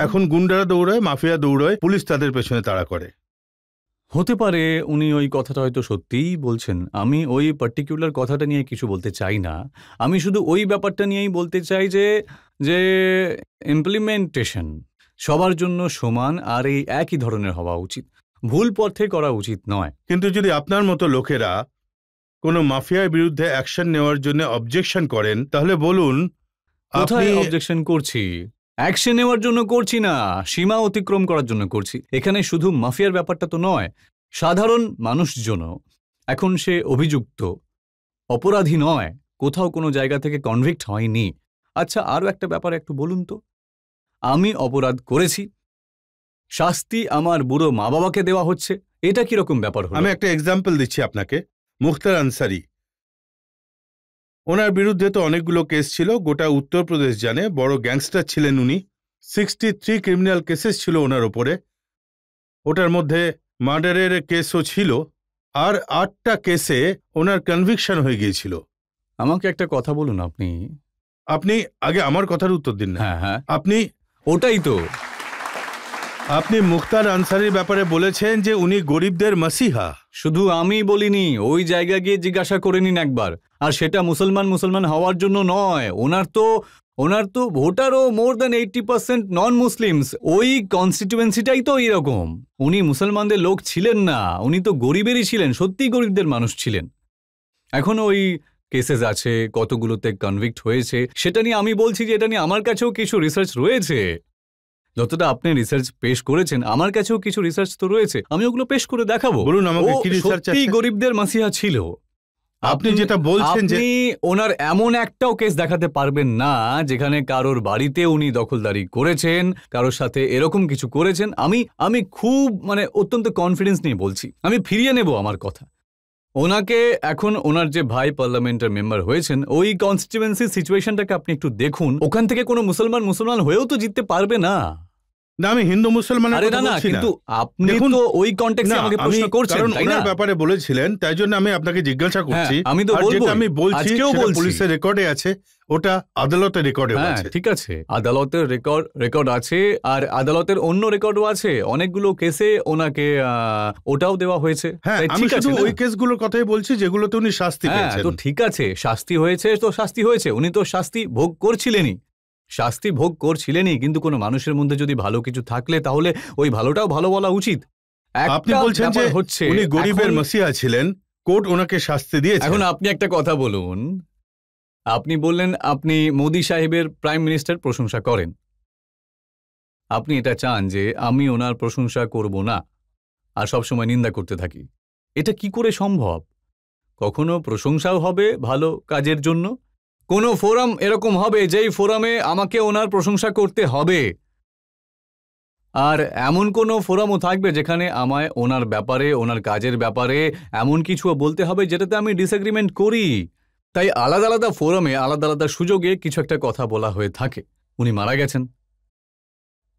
এখন গুন্ডারা দৌড়ায়, মাফিয়া দৌড়ায়, পুলিশ তাদের পেছনে তাড়া করে। হতে পারে উনি ওই কথাটা হয়তো সত্যিই বলছেন, আমি ওই পার্টিকুলার কথাটা নিয়ে কিছু বলতে চাই না, আমি শুধু ওই ব্যাপারটা নিয়েই বলতে চাই যে ইমপ্লিমেন্টেশন সবার জন্য সমান আর এই একই ধরনের হওয়া উচিত, ভুল পথে করা উচিত নয়। কিন্তু যদি আপনার মতো লোকেরা কোনো মাফিয়ার বিরুদ্ধে অ্যাকশন নেওয়ার জন্য অবজেকশন করেন তাহলে বলুন। কোথায় অবজেকশন করছি? অ্যাকশন নেওয়ার জন্য করছি না, সীমা অতিক্রম করার জন্য করছি। এখানে শুধু মাফিয়ার ব্যাপারটা তো নয়, সাধারণ মানুষজন, এখন সে অভিযুক্ত, অপরাধী নয়, কোথাও কোনো জায়গা থেকে কনভিক্ট হয়নি। আচ্ছা, আরও একটা ব্যাপার একটু বলুন তো, আমি অপরাধ করেছি, শাস্তি আমার বুড়ো মা বাবাকে দেওয়া হচ্ছে, এটা কিরকম ব্যাপার হলো? আমি একটা এক্সাম্পল দিচ্ছি আপনাকে। মুখতার আনসারি, ওনার বিরুদ্ধে তো অনেকগুলো কেস ছিল, গোটা উত্তরপ্রদেশ জানে, বড় গ্যাংস্টার ছিলেন উনি। 63 ক্রিমিনাল কেসেস ছিল ওনার ওপরে, ওটার মধ্যে মার্ডারের কেসও ছিল, আর 8টা কেসে ওনার কনভিকশন হয়ে গিয়েছিল। আমাকে একটা কথা বলুন, আপনি আগে আমার কথার উত্তর দিন না। হ্যাঁ, আপনি ওটাই তো। আপনি মুখতার আনসারির ব্যাপারে বলেছেন যে উনি গরিবদের মাসিহা। শুধু আমি বলিনি, ওই জায়গা গিয়ে জিজ্ঞাসা করে নিন একবার। আর সেটা মুসলমান হওয়ার জন্য নয়, ওনার তো ভোটারও মোর দ্যান 80% নন মুসলিমস। ওই কনস্টিটিউয়েন্সিটাই তো এরকম। উনি মুসলমানদের লোক ছিলেন না, উনি তো গরিবেরই ছিলেন, সত্যি গরিবদের মানুষ ছিলেন। এখন ওই কেসেস আছে, কতগুলোতে কনভিক্ট হয়েছে, সেটা নিয়ে আমি বলছি যে এটা নিয়ে আমার কাছেও কিছু রিসার্চ রয়েছে। যতটা আপনি রিসার্চ পেশ করেছেন, আমার কাছেও কিছু রিসার্চ তো রয়েছে, আমি ওগুলো পেশ করে দেখাবো। বলুন আমাকে কি রিসার্চ আছে? সত্যি গরিবদের মাসিহা ছিল। আপনি যেটা বলছেন যে আপনি ওনার এমন একটাও কেস দেখাতে পারবেন না যেখানে কারোর বাড়িতে উনি দখলদারি করেছেন, কারোর সাথে এরকম কিছু করেছেন। আমি খুব অত্যন্ত কনফিডেন্স নিয়ে বলছি, আমি ফিরিয়ে নেব আমার কথা। ওনাকে এখন ওনার যে ভাই পার্লামেন্টের মেম্বার হয়েছেন, ওই কনস্টিটিউয়েন্সির সিচুয়েশনটাকে আপনি একটু দেখুন। ওখান থেকে কোনো মুসলমান হয়েও তো জিততে পারবে না। না, আমি হিন্দু মুসলমানের কথা বলছি না, কিন্তু আপনি তো ওই কনটেক্সটে আমাকে প্রশ্ন করছেন, কারণ তাই না? ওনার ব্যাপারে বলেছিলেন, তাই জন্য আমি আপনাকে জিজ্ঞাসা করছি। আমি তো বলবো, যেটা আমি বলছি সেটা বলছি, পুলিশের রেকর্ডে আছে, ওটা আদালতের রেকর্ডে আছে। ঠিক আছে, আদালতের রেকর্ড আছে, আর আদালতের অন্য রেকর্ডও আছে। অনেকগুলো কেসে ওনাকে ওটাও দেওয়া হয়েছে। হ্যাঁ, আমি শুধু ওই কেসগুলোর কথাই বলছি যেগুলোতে উনি শাস্তি পেয়েছেন। তো ঠিক আছে, শাস্তি হয়েছে তো শাস্তি হয়েছে, উনি তো শাস্তি ভোগ করছিলেনই। কিন্তু কোনো মানুষের মধ্যে যদি ভালো কিছু থাকলে তাহলে ওই ভালোটাও ভালো বলা উচিত। আপনি বলছেন যে উনি গরিবের মাসিহা ছিলেন, কোর্ট ওনাকে শাস্তি দিয়েছে। এখন আপনি একটা কথা বলুন, আপনি বললেন আপনি মোদি সাহেবের প্রাইম মিনিস্টার প্রশংসা করেন। আপনি এটা চান যে আমি ওনার প্রশংসা করব না আর সবসময় নিন্দা করতে থাকি। এটা কি করে সম্ভব? কখনো প্রশংসাও হবে ভালো কাজের জন্য, কোনো ফোরাম এরকম হবে যেই ফোরামে আমাকে ওনার প্রশংসা করতে হবে, আর এমন কোনো ফোরামও থাকবে যেখানে আমায় ওনার ব্যাপারে, ওনার কাজের ব্যাপারে এমন কিছুও বলতে হবে যেটাতে আমি ডিসএগ্রিমেন্ট করি। তাই আলাদা আলাদা ফোরামে আলাদা আলাদা সুযোগে কিছু একটা কথা বলা হয়ে থাকে। উনি মারা গেছেন,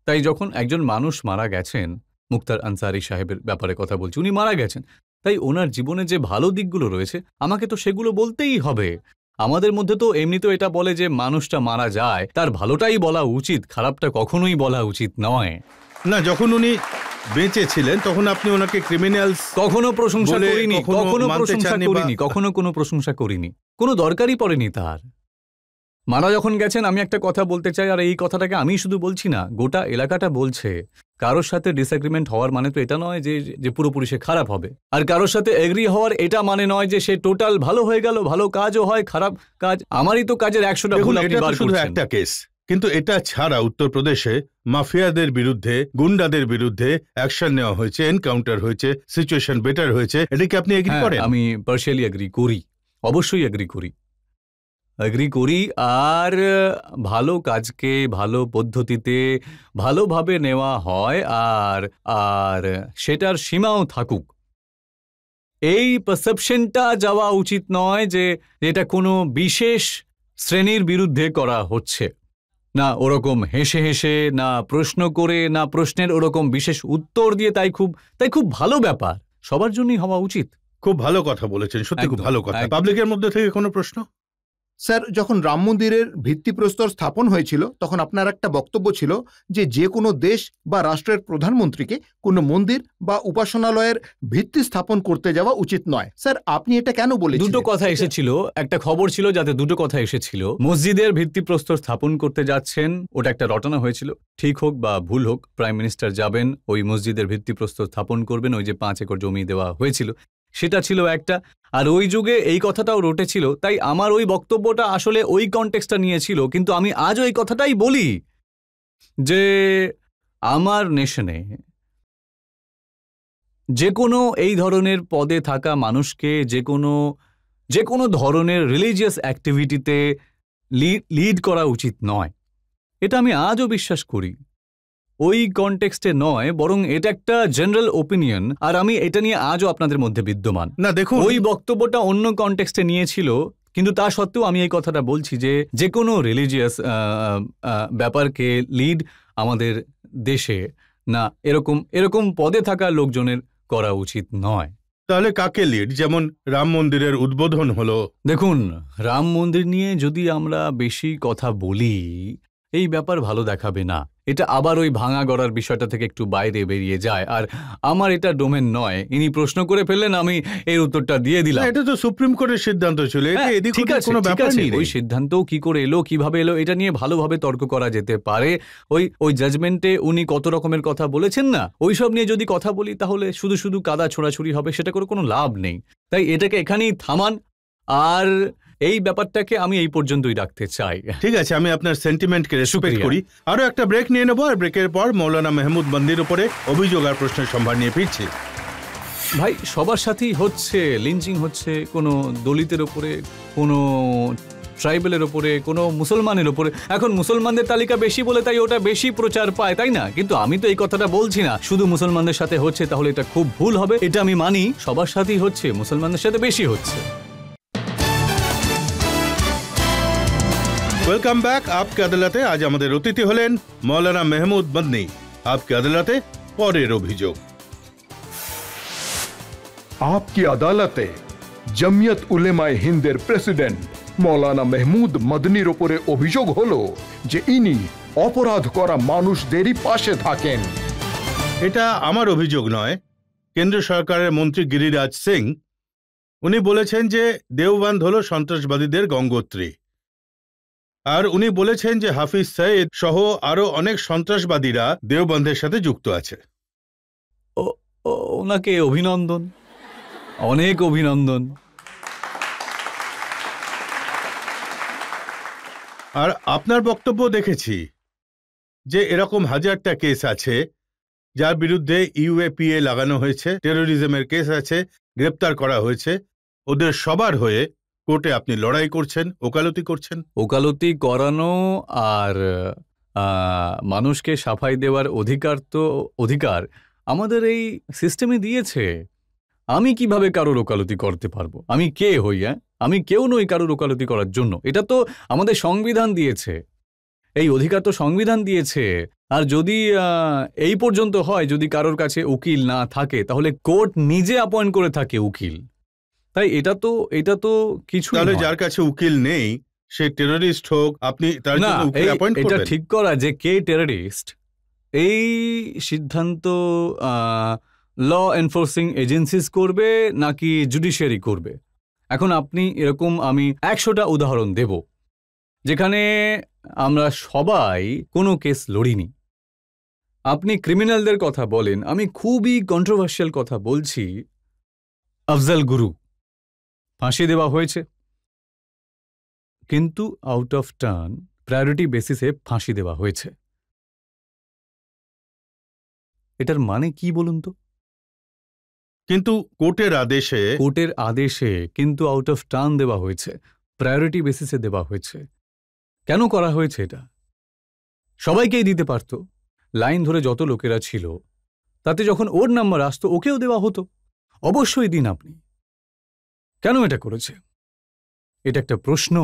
তাই যখন একজন মানুষ মারা গেছেন, মুখতার আনসারি সাহেবের ব্যাপারে কথা বলছি, উনি মারা গেছেন, তাই ওনার জীবনে যে ভালো দিকগুলো রয়েছে আমাকে তো সেগুলো বলতেই হবে। আমাদের মধ্যে তো এমনিতেও এটা বলে যে মানুষটা মারা যায় তার ভালোটাই বলা উচিত, খারাপটা কখনোই বলা উচিত নয়। না, যখন উনি বেঁচে ছিলেন তখন আপনি ওনাকে ক্রিমিনালস কখনো প্রশংসা করিনি, কখনো কোনো প্রশংসা করিনি, কোনো দরকারই পড়েনি তার। মারা যখন গেছেন, আমি একটা কথা বলতে চাই, আর এই কথাটাকে আমি শুধু বলছি না, গোটা এলাকাটা বলছে। কারোর সাথে ডিসএগ্রিমেন্ট হওয়ার মানে তো এটা নয় যে পুরোপুরি সে খারাপ হবে, আর কারোর সাথে এগ্রি হওয়ার এটা মানে নয় যে সে টোটাল ভালো হয়ে গেল। ভালো কাজও হয়, খারাপ কাজ, আমারই তো কাজের 100টা ভুল আপনি বার করছেন। একটা কেস, কিন্তু এটা ছাড়া উত্তরপ্রদেশে মাফিয়াদের বিরুদ্ধে, গুন্ডাদের বিরুদ্ধে অ্যাকশন নেওয়া হয়েছে, এনকাউন্টার হয়েছে, সিচুয়েশন বেটার হয়েছে। এটা কি আপনি এগ্রি করেন? আমি পার্শিয়ালি এগ্রি করি, অবশ্যই এগ্রি করি। আর ভালো কাজকে ভালো পদ্ধতিতে ভালোভাবে নেওয়া হয়, আর সেটার সীমাও থাকুক। এই পারসেপশনটা যাওয়া উচিত নয় যে এটা কোনো বিশেষ শ্রেণীর বিরুদ্ধে করা হচ্ছে। না ওরকম হেসে হেসে, না প্রশ্ন করে, না প্রশ্নের ওরকম বিশেষ উত্তর দিয়ে, তাই খুব ভালো ব্যাপার, সবার জন্যই হওয়া উচিত। খুব ভালো কথা বলেছেন, সত্যি খুব ভালো কথা। পাবলিকের মধ্যে থেকে কোনো প্রশ্ন? স্যার, যখন রাম মন্দিরের ভিত্তিপ্রস্তর স্থাপন হয়েছিল তখন আপনার একটা বক্তব্য ছিল যে কোনো দেশ বা রাষ্ট্রের প্রধানমন্ত্রীকে কোনো মন্দির বা উপাসনালয়ের ভিত্তি স্থাপন করতে যাওয়া উচিত নয়। স্যার, আপনি এটা কেন বলেছেন? দুটো কথা এসেছিল, একটা খবর ছিল যাতে দুটো কথা এসেছিল। মসজিদের ভিত্তিপ্রস্তর স্থাপন করতে যাচ্ছেন, ওটা একটা রটনা হয়েছিল। ঠিক হোক বা ভুল হোক, প্রাইম মিনিস্টার যাবেন, ওই মসজিদের ভিত্তিপ্রস্তর স্থাপন করবেন, ওই যে 5 একর জমি দেওয়া হয়েছিল, সেটা ছিল একটা। আর ওই যুগে এই কথাটাও রটেছিল, তাই আমার ওই বক্তব্যটা আসলে ওই কনটেক্সটটা নিয়েছিল। কিন্তু আমি আজ ওই কথাটাই বলি যে আমার নেশনে যে কোনো এই ধরনের পদে থাকা মানুষকে যে কোনো ধরনের রিলিজিয়াস অ্যাক্টিভিটিতে লিড করা উচিত নয়। এটা আমি আজও বিশ্বাস করি। ওই কনটেক্সটে নয়, বরং এটা একটা জেনারেল ওপিনিয়ন, আর আমি এটা নিয়ে আজও আপনাদের মধ্যে বিদ্যমান। না দেখুন, ওই বক্তব্যটা অন্য কনটেক্সটে নিয়েছিল, কিন্তু তা সত্ত্বেও আমি এই কথাটা বলছি যে যে কোনো রিলিজিয়াস ব্যাপারকে লিড আমাদের দেশে না এরকম এরকম পদে থাকা লোকজনের করা উচিত নয়। তাহলে কাকে লিড? যেমন রাম মন্দিরের উদ্বোধন হলো। দেখুন, রাম মন্দির নিয়ে যদি আমরা বেশি কথা বলি এই ব্যাপার ভালো দেখাবে না। এটা আবার ওই ভাঙা গড়ার বিষয়টা থেকে একটু বাইরে বেরিয়ে যায়, আর আমার এটা ডোমেন নয়। ইনি প্রশ্ন করে ফেললেন, আমি এর উত্তরটা দিয়ে দিলাম। এটা তো সুপ্রিম কোর্টের সিদ্ধান্ত ছিল, এদিক ঠিক আছে, কোনো ব্যাপার নেই। ওই সিদ্ধান্ত কি করে এলো, কিভাবে এলো, এটা নিয়ে ভালোভাবে তর্ক করা যেতে পারে। ওই জাজমেন্টে উনি কত রকমের কথা বলেছেন না, ওইসব নিয়ে যদি কথা বলি তাহলে শুধু শুধু কাদা ছোড়াছুড়ি হবে, সেটা করে কোনো লাভ নেই। তাই এটাকে এখানেই থামান, আর এই ব্যাপারটাকে আমি এই পর্যন্তই রাখতে চাই। ঠিক আছে, আমি আপনার সেন্টিমেন্টকে রেসপেক্ট করি। আরো একটা ব্রেক নিয়ে নেবো, আর ব্রেকের পর মৌলানা মেহমুদ মন্দির উপরে অভিযোগ আর প্রশ্নের সম্ভার নিয়ে ফিরছি। ভাই, সবার সাথেই হচ্ছে লিঞ্চিং, হচ্ছে কোনো দলিতের ওপরে, কোনো ট্রাইবেলের ওপরে, কোনো মুসলমানের ওপরে। এখন মুসলমানদের তালিকা বেশি বলে তাই ওটা বেশি প্রচার পায়, তাই না? কিন্তু আমি তো এই কথাটা বলছি না শুধু মুসলমানদের সাথে হচ্ছে তাহলে এটা খুব ভুল হবে। এটা আমি মানি, সবার সাথেই হচ্ছে, মুসলমানদের সাথে বেশি হচ্ছে। Welcome back. আপকে আদালতে আজ আমাদের অতিথি হলেন মৌলানা মেহমুদ মদনী। আপকে আদালতে পরের অভিযোগ। आपकी अदालते जमियत उलेमाए हिंदेर प्रेसिडेंट मौलाना महमूद मदनीर ओपरे अभियोग हलो जे इनी अपराध करा मानुषदेरই पाशे थाकेन। এটা আমার অভিযোগ নয়, কেন্দ্র সরকারের মন্ত্রী গিরিরাজ সিং উনি বলেছেন যে দেওবন্দ হলো সন্ত্রাসবাদীদের গঙ্গোত্রী, আর উনি বলেছেন যে হাফিজ সঈদ সহ আরো অনেক সন্ত্রাসবাদীরা দেওবন্দের সাথে যুক্ত আছে। ওনাকে অভিনন্দন, অনেক অভিনন্দন। আর আপনার বক্তব্য দেখেছি যে এরকম হাজারটা কেস আছে যার বিরুদ্ধে ইউএপিএ লাগানো হয়েছে, টেরোরিজমের কেস আছে, গ্রেপ্তার করা হয়েছে। ওদের সবার হয়ে কোর্টে আপনি লড়াই করছেন, ওকালতি করছেন। ওকালতি করানো আর মানুষকে সাফাই দেওয়ার অধিকার আমাদের এই সিস্টেমে দিয়েছে। আমি কিভাবে কারোর ওকালতি করতে পারবো? আমি কে হই? আমি কেউ নই কারোর ওকালতি করার জন্য। এটা তো আমাদের সংবিধান দিয়েছে, এই অধিকার তো সংবিধান দিয়েছে। আর যদি এই পর্যন্ত হয়, যদি কারোর কাছে উকিল না থাকে তাহলে কোর্ট নিজে অ্যাপয়েন্ট করে থাকে উকিল। তাই এটা তো কিছু, তাহলে যার কাছে উকিল নেই সে টেররিস্ট হোক, আপনি তার জন্য উকিল অ্যাপয়েন্ট করবেন? এটা ঠিক করা যে কে টেররিস্ট এই সিদ্ধান্ত ল এনফোর্সিং এজেন্সিস করবে নাকি জুডিশিয়ারি করবে। এখন আপনি এরকম, আমি 100টা উদাহরণ দেব যেখানে আমরা সবাই কোনো কেস লড়িনি। আপনি ক্রিমিনালদের কথা বলেন, আমি খুবই কন্ট্রোভার্সিয়াল কথা বলছি। আফজাল গুরু ফাঁসি দেওয়া হয়েছে, কিন্তু আউট অফ টার্ন প্রায়োরিটি বেসিসে ফাঁসি দেওয়া হয়েছে। এটার মানে কি বলুন তো? কিন্তু কোর্টের আদেশে কিন্তু আউট অফ টার্ন দেওয়া হয়েছে, প্রায়োরিটি বেসিসে দেওয়া হয়েছে। কেন করা হয়েছে এটা? সবাইকেই দিতে পারত, লাইন ধরে যত লোকেরা ছিল তাতে যখন ওর নাম্বার আসতো ওকেও দেওয়া হতো। অবশ্যই দিন আপনি। কেন এটা করেছে? এটা একটা প্রশ্ন।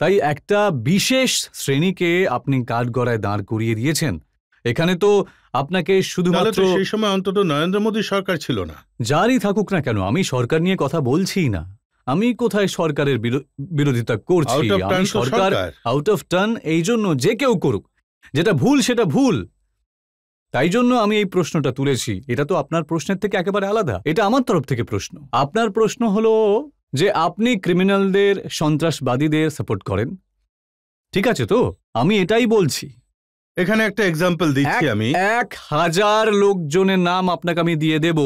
তাই একটা বিশেষ শ্রেণীকে আপনি কাঠগড়ায় দাঁড় করিয়ে দিয়েছেন। এখানে তো আপনাকে শুধুমাত্র, সেই সময় অন্তত নরেন্দ্র মোদী সরকার ছিল না। যারই থাকুক না কেন, আমি সরকার নিয়ে কথা বলছি না। আমি কোথায় সরকারের বিরোধিতা করছি? আমি সরকার আউট অফ টার্ন এই জন্য যে কেউ করুক, যেটা ভুল সেটা ভুল, তাই জন্য আমি এই প্রশ্নটা তুলেছি। এটা তো আপনার প্রশ্নের থেকে একেবারে আলাদা। এটা আমার তরফ থেকে প্রশ্ন। আপনার প্রশ্ন হলো যে আপনি ক্রিমিনালদের, সন্ত্রাসবাদীদের সাপোর্ট করেন, ঠিক আছে? তো আমি এটাই বলছি। এখানে একটা এক্সাম্পল দিচ্ছি আমি। 1000 লোকজনের নাম আপনাকে আমি দিয়ে দেব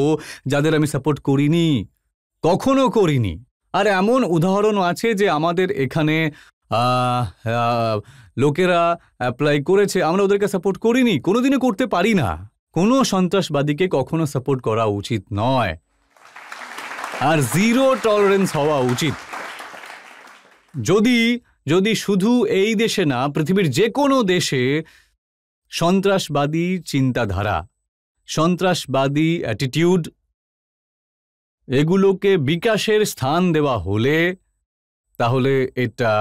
যাদের আমি সাপোর্ট করিনি, কখনো করিনি। আর এমন উদাহরণও আছে যে আমাদের এখানে লোকেরা অ্যাপ্লাই করেছে, আমরা ওদেরকে সাপোর্ট করিনি, কোনোদিনও করতে পারি না। কোনো সন্ত্রাসবাদীকে কখনো সাপোর্ট করা উচিত নয়, আর জিরো টলারেন্স হওয়া উচিত। যদি শুধু এই দেশে না, পৃথিবীর যে কোনো দেশে সন্ত্রাসবাদী চিন্তাধারা, সন্ত্রাসবাদী অ্যাটিটিউড, এগুলোকে বিকাশের স্থান দেওয়া হলে তাহলে এটা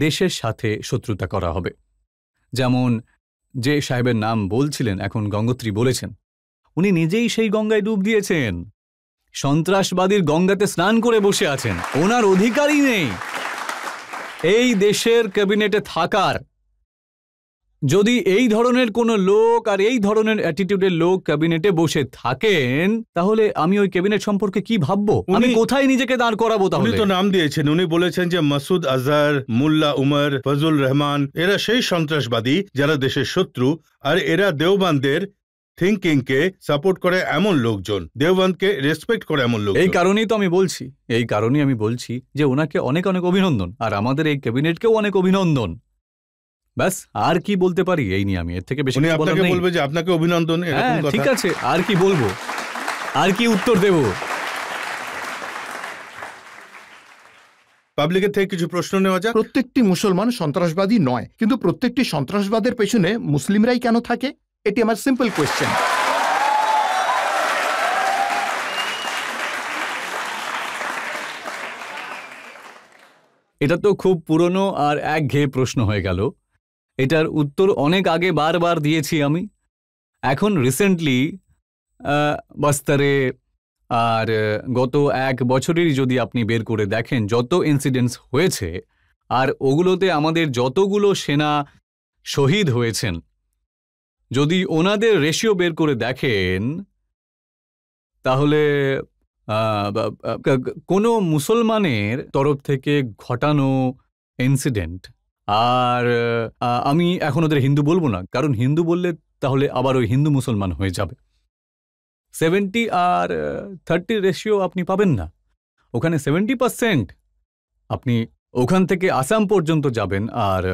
দেশের সাথে শত্রুতা করা হবে। যেমন যে সাহেবের নাম বলছিলেন, এখন গঙ্গোত্রী বলেছেন, উনি নিজেই সেই গঙ্গায় ডুব দিয়েছেন, সন্ত্রাসবাদীর গঙ্গাতে স্নান করে বসে আছেন, ওনার অধিকারই নেই এই দেশের ক্যাবিনেটে থাকার। যদি এই ধরনের কোনো লোক আর এই ধরনের অ্যাটিটিউডের লোক ক্যাবিনেটে বসে থাকেন, তাহলে আমি ওই ক্যাবিনেট সম্পর্কে কি ভাববো? আমি কোথায় নিজেকে দাঁড় করাবো? উনি তাহলে তো নাম দিয়েছেন, উনি বলেছেন যে মাসুদ আজহার, মুল্লা উমর, ফজল রহমান এরা সেই সন্ত্রাসবাদী যারা দেশের শত্রু, আর এরা দেওবন্দের থিঙ্কিং কে সাপোর্ট করে এমন লোকজন, দেওবন্দকে রেসপেক্ট করে এমন লোক। এই কারণেই তো আমি বলছি, এই কারণেই আমি বলছি যে ওনাকে অনেক অনেক অভিনন্দন, আর আমাদের এই ক্যাবিনেটকেও অনেক অভিনন্দন। ব্যাস, আর কি বলতে পারি এই নিয়ে? আমি এর থেকে বেশি উনি কিছু বলার আপনাকে নেই। বলবে যে আপনাকে অভিনন্দন, এরকম হ্যাঁ, কথা। ঠিক আছে, আর কি বলবো, আর কি উত্তর দেব? পাবলিকের থেকে কিছু প্রশ্ন নেওয়া যাক। প্রত্যেকটি মুসলমান সন্ত্রাসবাদী নয়, কিন্তু প্রত্যেকটি সন্ত্রাসবাদের পেছনে মুসলিমরাই কেন থাকে? এটি আমার সিম্পল কোয়েশ্চেন। এটা তো খুব পুরনো আর একঘেয়ে প্রশ্ন হয়ে গেল। এটার উত্তর অনেক আগে বারবার দিয়েছি আমি। এখন রিসেন্টলি বস্তারে আর গত 1 বছরেরই যদি আপনি বের করে দেখেন যত ইনসিডেন্টস হয়েছে, আর ওগুলোতে আমাদের যতগুলো সেনা শহীদ হয়েছেন, যদি ওনাদের রেশিও বের করে দেখেন, তাহলে কোনো মুসলমানের তরফ থেকে ঘটানো ইনসিডেন্ট, আর আমি এখন ওদের হিন্দু বলবো না, কারণ হিন্দু বললে তাহলে আবার ওই হিন্দু মুসলমান হয়ে যাবে। 70 আর 30 রেশিও আপনি পাবেন না ওখানে। 70% আপনি ওখান থেকে আসাম পর্যন্ত যাবেন, আর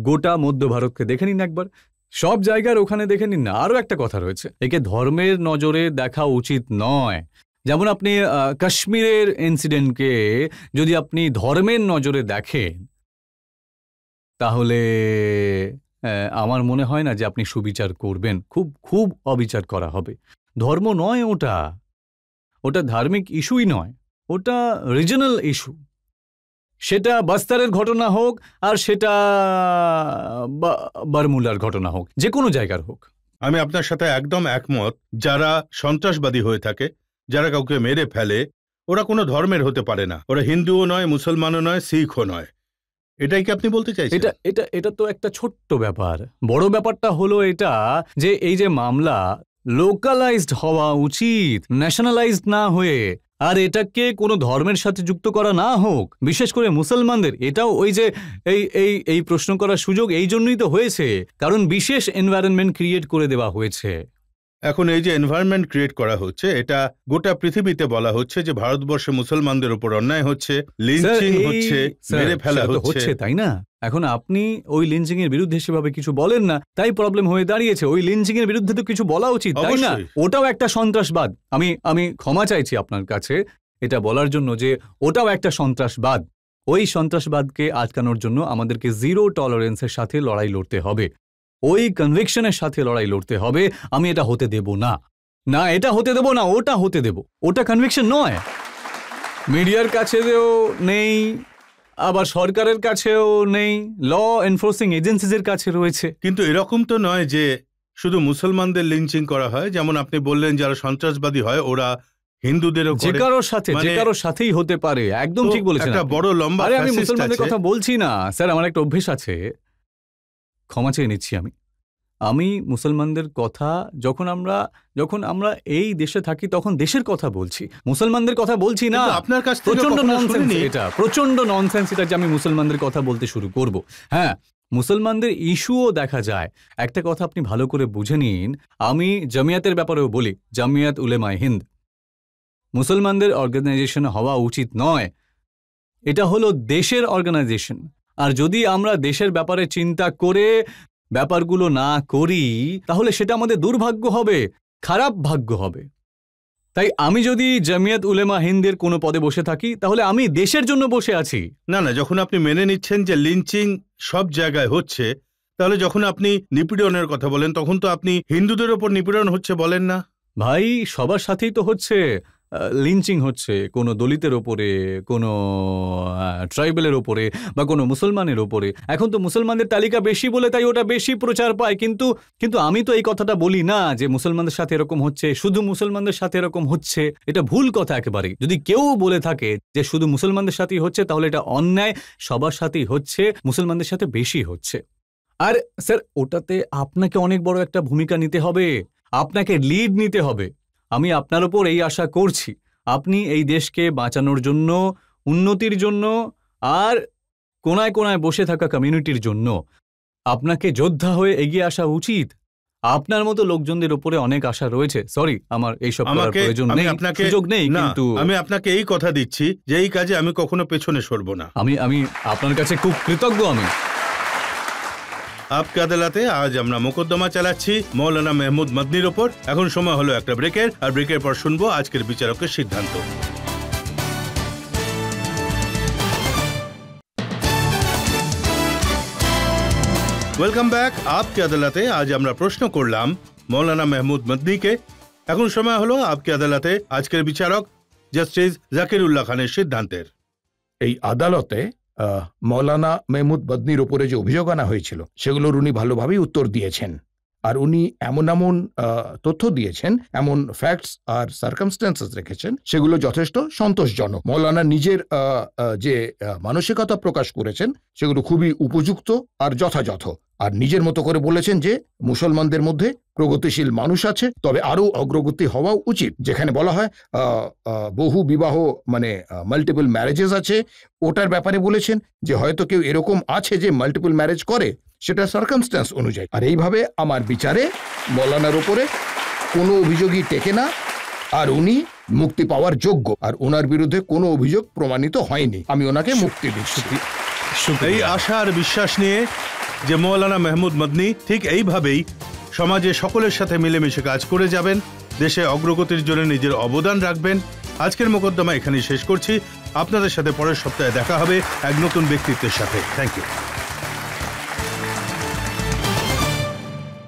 গোটা মধ্য ভারতকে দেখে নিন একবার, সব জায়গার ওখানে দেখে নিন না। আরও একটা কথা রয়েছে, একে ধর্মের নজরে দেখা উচিত নয়। যেমন আপনি কাশ্মীরের ইনসিডেন্টকে যদি আপনি ধর্মের নজরে দেখেন, তাহলে আমার মনে হয় না যে আপনি সুবিচার করবেন, খুব খুব অবিচার করা হবে। ধর্ম নয় ওটা, ওটা ধার্মিক ইস্যুই নয়, ওটা রিজনাল ইস্যু। সেটা বস্তারের ঘটনা হোক আর সেটা বারমুলার ঘটনা হোক, যে কোনো জায়গার হোক। আমি আপনার সাথে একদম একমত। যারা সন্ত্রাসবাদী হয়ে থাকে, যারা কাউকে মেরে ফেলে, ওরা কোনো ধর্মের হতে পারে না। ওরা হিন্দুও নয়, মুসলমানও নয়, শিখও নয়। এটাই কি আপনি বলতে চাইছেন? এটা তো একটা ছোট্ট ব্যাপার। বড় ব্যাপারটা হলো এটা যে এই যে মামলা লোকালাইজড হওয়া উচিত, ন্যাশনালাইজড না হয়ে, আর এটাকে কোনো ধর্মের সাথে যুক্ত করা না হোক, বিশেষ করে মুসলমানদের। এটাও ওই যে এই প্রশ্ন করার সুযোগ এই জন্যই তো হয়েছে, কারণ বিশেষ এনভায়রনমেন্ট ক্রিয়েট করে দেওয়া হয়েছে। এখন এই যে এনভায়রনমেন্ট ক্রিয়েট করা হচ্ছে, এটা গোটা পৃথিবীতে বলা হচ্ছে যে ভারতবর্ষে মুসলমানদের উপর অন্যায় হচ্ছে, লিঞ্চিং হচ্ছে, মেরে ফেলা হচ্ছে, তাই না? এখন আপনি ওই লিঞ্চিং এর বিরুদ্ধে সেভাবে কিছু বলেন না, তাই প্রবলেম হয়ে দাঁড়িয়েছে। ওই লিঞ্চিং এর বিরুদ্ধে তো কিছু বলা উচিত, তাই না? ওটাও একটা সন্ত্রাসবাদ। আমি ক্ষমা চাইছি আপনার কাছে এটা বলার জন্য যে ওটাও একটা সন্ত্রাসবাদ। ওই সন্ত্রাসবাদকে আটকানোর জন্য আমাদেরকে জিরো টলারেন্সের সাথে লড়াই লড়তে হবে, ওই কনভিকশনের সাথে লড়াই লড়তে হবে। আমি এটা হতে দেব না, না এটা হতে দেব না, ওটা হতে দেব। ওটা কনভিকশন নয়, মিডিয়ার কাছেও নেই, আবার সরকারের কাছেও নেই, ল এনফোর্সিং এজেন্সিজের কাছে রয়েছে। কিন্তু এরকম তো নয় যে শুধু মুসলমানদের লিঞ্চিং করা হয়। যেমন আপনি বললেন যারা সন্ত্রাসবাদী হয় ওরা হিন্দুদেরও করে, যে কারোর সাথেই হতে পারে। একদম ঠিক বলেছেন। একটা বড় লম্বা, আরে আমি মুসলমানদের কথা বলছি না স্যার, আমার একটা অভ্যেস আছে, ক্ষমা চেয়ে নিচ্ছি। আমি মুসলমানদের কথা যখন আমরা এই দেশে থাকি তখন দেশের কথা বলছি, মুসলমানদের কথা বলছি না। আপনার কাছ থেকে প্রচন্ড ননসেন্স এটা, প্রচন্ড ননসেন্স এটা যে আমি মুসলমানদের কথা বলতে শুরু করব। হ্যাঁ, মুসলমানদের ইস্যুও দেখা যায়। একটা কথা আপনি ভালো করে বুঝে নিন, আমি জামিয়াতের ব্যাপারেও বলি, জামিয়াত উলেমায়ে হিন্দ মুসলমানদের অর্গানাইজেশন হওয়া উচিত নয়, এটা হলো দেশের অর্গানাইজেশন। আর যদি আমরা দেশের ব্যাপারে চিন্তা করে ব্যাপারগুলো না করি, তাহলে সেটা আমাদের দুর্ভাগ্য হবে, খারাপ ভাগ্য হবে। তাই আমি যদি জামিয়াত উলেমা হিন্দের কোনো পদে বসে থাকি, তাহলে আমি দেশের জন্য বসে আছি। না, যখন আপনি মেনে নিচ্ছেন যে লিঞ্চিং সব জায়গায় হচ্ছে, তাহলে যখন আপনি নিপীড়নের কথা বলেন, তখন তো আপনি হিন্দুদের ওপর নিপীড়ন হচ্ছে বলেন না? ভাই, সবার সাথেই তো হচ্ছে। লিঞ্চিং হচ্ছে কোনো দলিতের ওপরে, কোনো ট্রাইবেলের ওপরে বা কোনো মুসলমানের ওপরে। এখন তো মুসলমানদের তালিকা বেশি বলে তাই ওটা বেশি প্রচার পায়, কিন্তু আমি তো এই কথাটা বলি না যে মুসলমানদের সাথে এরকম হচ্ছে, শুধু মুসলমানদের সাথে এরকম হচ্ছে। এটা ভুল কথা একেবারে। যদি কেউ বলে থাকে যে শুধু মুসলমানদের সাথেই হচ্ছে তাহলে এটা অন্যায়, সবার সাথেই হচ্ছে, মুসলমানদের সাথে বেশি হচ্ছে। আর স্যার ওটাতে আপনাকে অনেক বড় একটা ভূমিকা নিতে হবে, আপনাকে লিড নিতে হবে। আমি আপনার উপর এই আশা করছি আপনি এই দেশকে বাঁচানোর জন্য, উন্নতির জন্য আর কোনায় কোনায় বসে থাকা কমিউনিটির জন্য আপনাকে যোদ্ধা হয়ে এগিয়ে আসা উচিত। আপনার মতো লোকজনদের উপরে অনেক আশা রয়েছে। সরি, আমার এইসব করার প্রয়োজন নেই, সুযোগ নেই, কিন্তু আমি আপনাকে এই কথা দিচ্ছি যে এই কাজে আমি কখনো পেছনে সরব না। আমি আপনার কাছে খুব কৃতজ্ঞ। আমি আপকে আদালতে আজ আমরা মোকদ্দমা চালাচ্ছি মৌলানা মেহমুদ মদনির ওপর। এখন সময় হলো একটা ব্রেকের, আর ব্রেকের পর শুনবো আজকের বিচারকের সিদ্ধান্ত। Welcome back. আপকে আদালতে আজ আমরা প্রশ্ন করলাম মৌলানা মেহমুদ মদনিকে। এখন সময় হলো আপকে আদালতে আজকের বিচারক জাস্টিস জাকিরুল্লাহ খানের সিদ্ধান্তের। এই আদালতে মৌলানা মেহমুদ মদনির ওপরে যে অভিযোগ আনা হয়েছিল সেগুলোর উনি ভালোভাবেই উত্তর দিয়েছেন। আর উনি এমন তথ্য দিয়েছেন, এমন ফ্যাক্টস আর সার্কামস্ট্যান্সেস রেখেছেন সেগুলো যথেষ্ট সন্তোষজনক। মৌলানা নিজের যে মানসিকতা প্রকাশ করেছেন সেগুলো খুবই উপযুক্ত আর যথাযথ। আর নিজের মতো করে বলেছেন যে মুসলমানদের মধ্যে প্রগতিশীল মানুষ আছে, তবে আরও অগ্রগতি হওয়া উচিত। যেখানে বলা হয় বহু বিবাহ মানে মাল্টিপল ম্যারেজেস আছে, ওটার ব্যাপারে বলেছেন যে হয়তো কেউ এরকম আছে যে মাল্টিপল ম্যারেজ করে, সেটা সার্কামস্ট্যান্স অনুযায়ী। আর এইভাবে আমার বিচারে মৌলানার উপরে কোনো অভিযোগই টেকে না, আর উনি মুক্তি পাওয়ার যোগ্য। আর ওনার বিরুদ্ধে কোনো অভিযোগ প্রমাণিত হয়নি। আমি ওনাকে মুক্তি দিচ্ছি। এই আশা আর বিশ্বাস নিয়ে যে মৌলানা মেহমুদ মদনি ঠিক এইভাবেই সমাজে সকলের সাথে মিলেমিশে কাজ করে যাবেন, দেশে অগ্রগতির জন্য নিজের অবদান রাখবেন। আজকের মোকদ্দমা এখানেই শেষ করছি। আপনাদের সাথে পরের সপ্তাহে দেখা হবে এক নতুন ব্যক্তিত্বের সাথে। Thank you.